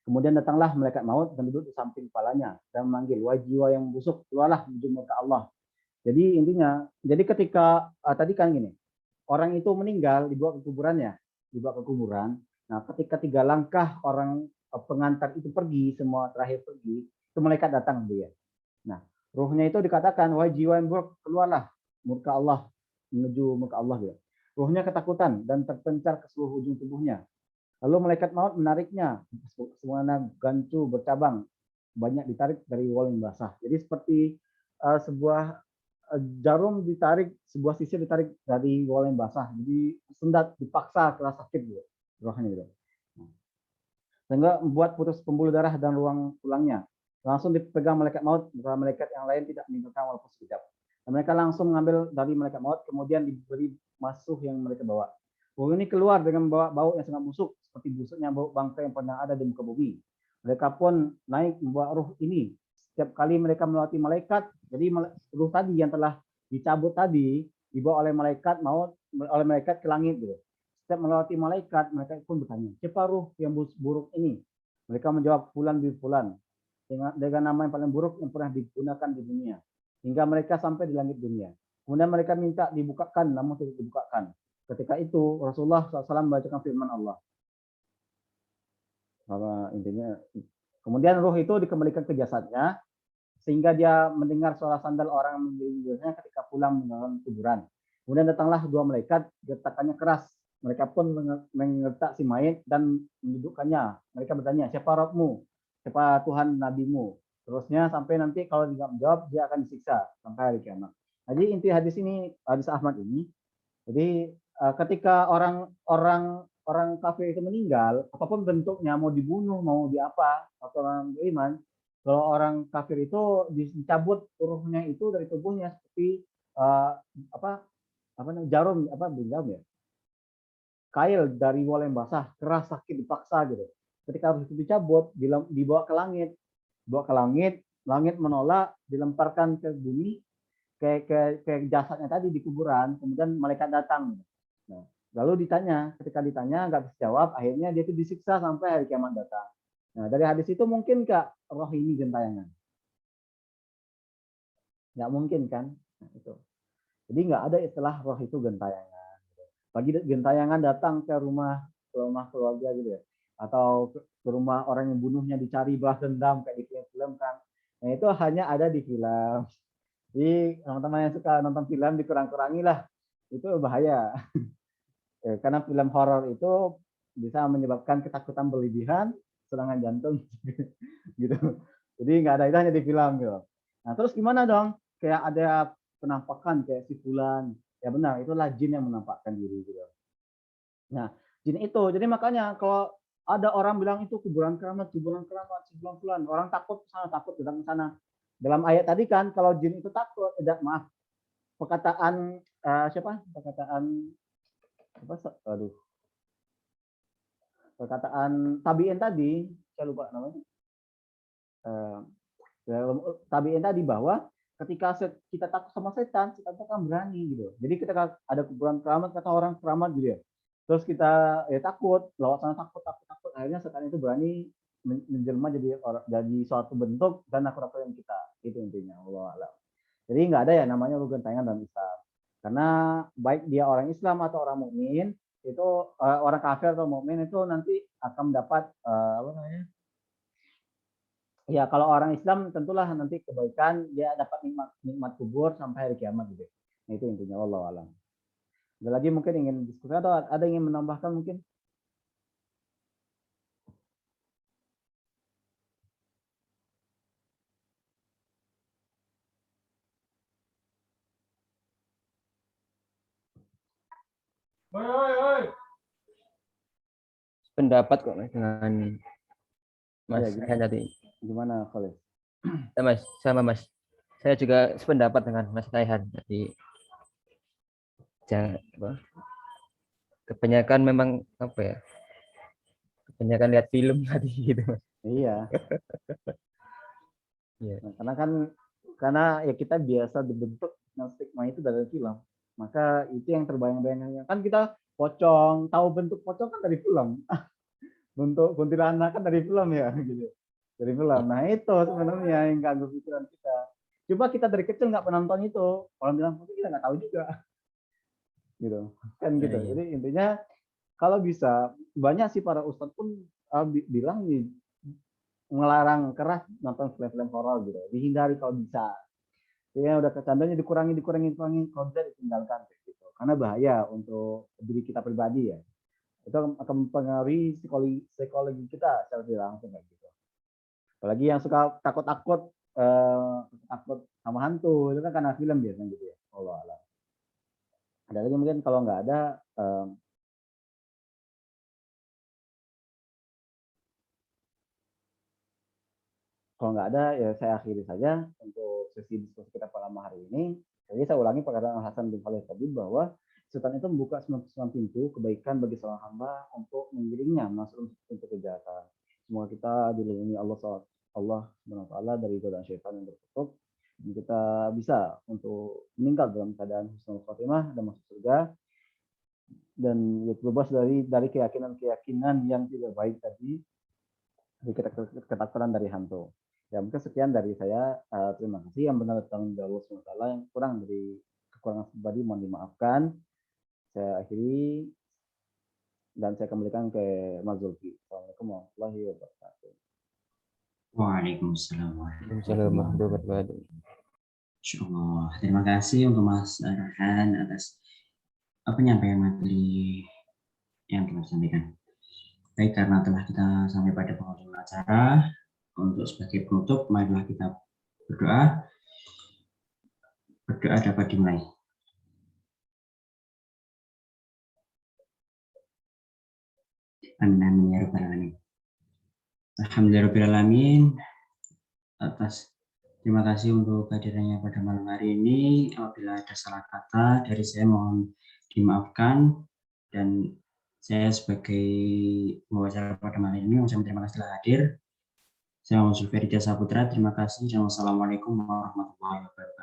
Kemudian datanglah malaikat maut dan duduk di samping kepalanya dan memanggil, wahai jiwa yang busuk, keluarlah menuju murka Allah. Jadi intinya, jadi ketika tadi kan gini, orang itu meninggal dibawa ke kuburannya, dibawa ke kuburan. Nah, ketika 3 langkah orang pengantar itu pergi, semua terakhir pergi, itu malaikat datang dia. Nah, ruhnya itu dikatakan, wahai jiwa yang buruk, keluarlah murka Allah, menuju murka Allah dia. Ruhnya ketakutan dan terpencar ke seluruh ujung tubuhnya. Lalu malaikat maut menariknya, semua gancu bercabang, banyak ditarik dari walling basah. Jadi seperti sebuah jarum ditarik, sebuah sisir ditarik dari walling basah. Jadi sendat dipaksa keras sakit gitu, rohnya gitu. Sehingga membuat putus pembuluh darah dan ruang tulangnya. Langsung dipegang malaikat maut, beberapa malaikat yang lain tidak meninggalkan walaupun sekejap. Dan mereka langsung mengambil dari malaikat maut, kemudian diberi masuh yang mereka bawa. Ruh ini keluar dengan membawa bau yang sangat busuk, seperti busuknya bau bangkai yang pernah ada di muka bumi. Mereka pun naik membawa ruh ini. Setiap kali mereka melewati malaikat, jadi ruh tadi yang telah dicabut tadi dibawa oleh malaikat maut, oleh malaikat ke langit gitu. Setiap melewati malaikat, mereka pun bertanya, siapa ruh yang buruk ini? Mereka menjawab, fulan bin fulan, dengan nama yang paling buruk yang pernah digunakan di dunia. Hingga mereka sampai di langit dunia. Kemudian mereka minta dibukakan, namun tidak dibukakan. Ketika itu Rasulullah SAW membacakan firman Allah. Intinya, kemudian ruh itu dikembalikan ke jasadnya, sehingga dia mendengar suara sandal orang mengiring ketika pulang meninggalkan kuburan. Kemudian datanglah 2 malaikat, getakannya keras. Mereka pun mengertak si mayit dan mendudukkannya. Mereka bertanya, siapa Rabbmu? Siapa Tuhan Nabimu? Terusnya sampai nanti kalau tidak menjawab, dia akan disiksa sampai hari kiamat. Jadi inti hadis ini, hadis Ahmad ini, jadi ketika orang kafir itu meninggal, apapun bentuknya, mau dibunuh, mau diapa, atau orang beriman, kalau orang kafir itu dicabut ruhnya itu dari tubuhnya seperti apa jarum jarum ya, kail dari wol yang basah, keras sakit dipaksa gitu. Ketika harus itu dicabut, dibawa ke langit, langit menolak, dilemparkan ke bumi, ke jasadnya tadi di kuburan, kemudian malaikat datang. Nah, lalu ketika ditanya nggak bisa jawab, akhirnya dia itu disiksa sampai hari kiamat datang. Nah, dari hadis itu mungkin Kak, roh ini gentayangan? Nggak mungkin kan? Nah, itu. Jadi nggak ada istilah roh itu gentayangan. Bagi gentayangan datang ke rumah keluarga gitu ya, atau ke rumah orang yang bunuhnya dicari balas dendam kayak di film-film kan. Nah, itu hanya ada di film. Jadi teman-teman yang suka nonton film dikurang-kurangi lah, itu bahaya. Karena film horor itu bisa menyebabkan ketakutan berlebihan, serangan jantung, gitu. Jadi nggak ada, itu hanya di film gitu. Nah terus gimana dong? Kayak ada penampakan kayak si fulan, ya benar itulah jin yang menampakkan diri gitu. Nah jin itu, jadi makanya kalau ada orang bilang itu kuburan keramat, kuburan fulan, orang takut sana, takut datang ke sana. Dalam ayat tadi kan, kalau jin itu takut, maaf, perkataan siapa? Perkataan tabiin tadi, saya lupa namanya. Tabiin tadi bahwa ketika kita takut sama setan akan berani gitu. Jadi kita ada kuburan keramat, kata orang keramat gitu ya. Terus kita ya takut, lewat sana takut. Akhirnya setan itu berani menjelma jadi suatu bentuk dan nakut-nakutin kita. Itu intinya, Allah alam. Jadi nggak ada ya namanya ulu gentengan dalam Islam. Karena baik dia orang Islam atau orang mukmin, itu orang kafir atau mukmin itu nanti akan mendapat apa namanya? Ya kalau orang Islam tentulah nanti kebaikan, dia dapat nikmat kubur sampai hari kiamat gitu. Nah, itu intinya, wallahu alam. Ada lagi mungkin ingin diskusi atau ada yang ingin menambahkan mungkin? Pendapat kok Mas dengan Mas Ya, Rehan tadi. gimana Khalid? Ya, Mas, sama Mas. Saya juga sependapat dengan Mas Rehan tadi. Jangan apa? Kebanyakan memang apa ya? Kebanyakan lihat film tadi gitu, Mas. Iya. Iya. Nah, karena ya kita biasa dibentuk dengan stigma itu dari film. Maka itu yang terbayang-bayangnya. Kan kita pocong, tahu bentuk pocong kan dari film. Bentuk kuntilanak kan dari film ya gitu. Dari film. Nah, itu sebenarnya yang ganggu pikiran kita. Coba kita dari kecil nggak pernah nonton itu. Orang bilang kita nggak tahu juga. Gitu. Kan gitu. Iya. Jadi intinya kalau bisa, banyak sih para ustadz pun bilang melarang keras nonton film-film horor gitu. Dihindari kalau bisa. Ya udah kecanduannya dikurangi kalau bisa ditinggalkan gitu. Karena bahaya untuk diri kita pribadi ya. Itu akan mempengaruhi psikologi kita secara tidak langsung kayak gitu. Apalagi yang suka takut sama hantu itu kan karena film biasanya gitu ya. Allah alam. Ada lagi mungkin kalau nggak ada kalau nggak ada ya saya akhiri saja untuk sesi diskusi kita pada malam hari ini. Jadi saya ulangi perkataan Hasan bin Khalid tadi bahwa setan itu membuka 99 pintu kebaikan bagi seorang hamba untuk menggiringnya masuk pintu kejahatan. Semoga kita dilindungi Allah Subhanahu wa taala dari godaan syaitan yang tertutup. Dan kita bisa untuk meninggal dalam keadaan husnul khotimah dan masuk surga dan bebas dari keyakinan yang tidak baik tadi, ketakutan dari hantu. Ya mungkin sekian dari saya. Terima kasih. Yang benar tanggung jawab Allah SWT, yang kurang dari kekurangan pribadi mohon dimaafkan. Saya akhiri dan saya kembalikan ke Mas Zulfi. Assalamualaikum warahmatullahi wabarakatuh. Waalaikumsalam warahmatullahi wabarakatuh. Insyaallah. Terima kasih untuk Mas Rehan atas penyampaian materi yang telah disampaikan. Baik, karena telah kita sampai pada penghujung acara, untuk sebagai penutup, marilah kita berdoa. Berdoa dapat dimulai. Amin ya rabbal alamin. Alhamdulillahirabbil atas terima kasih untuk kehadirannya pada malam hari ini. Apabila ada salah kata dari saya mohon dimaafkan, dan saya sebagai pembicara pada malam ini mengucapkan terima kasih telah hadir. Saya Zulfi Ridha Saputra, terima kasih dan wassalamualaikum warahmatullahi wabarakatuh.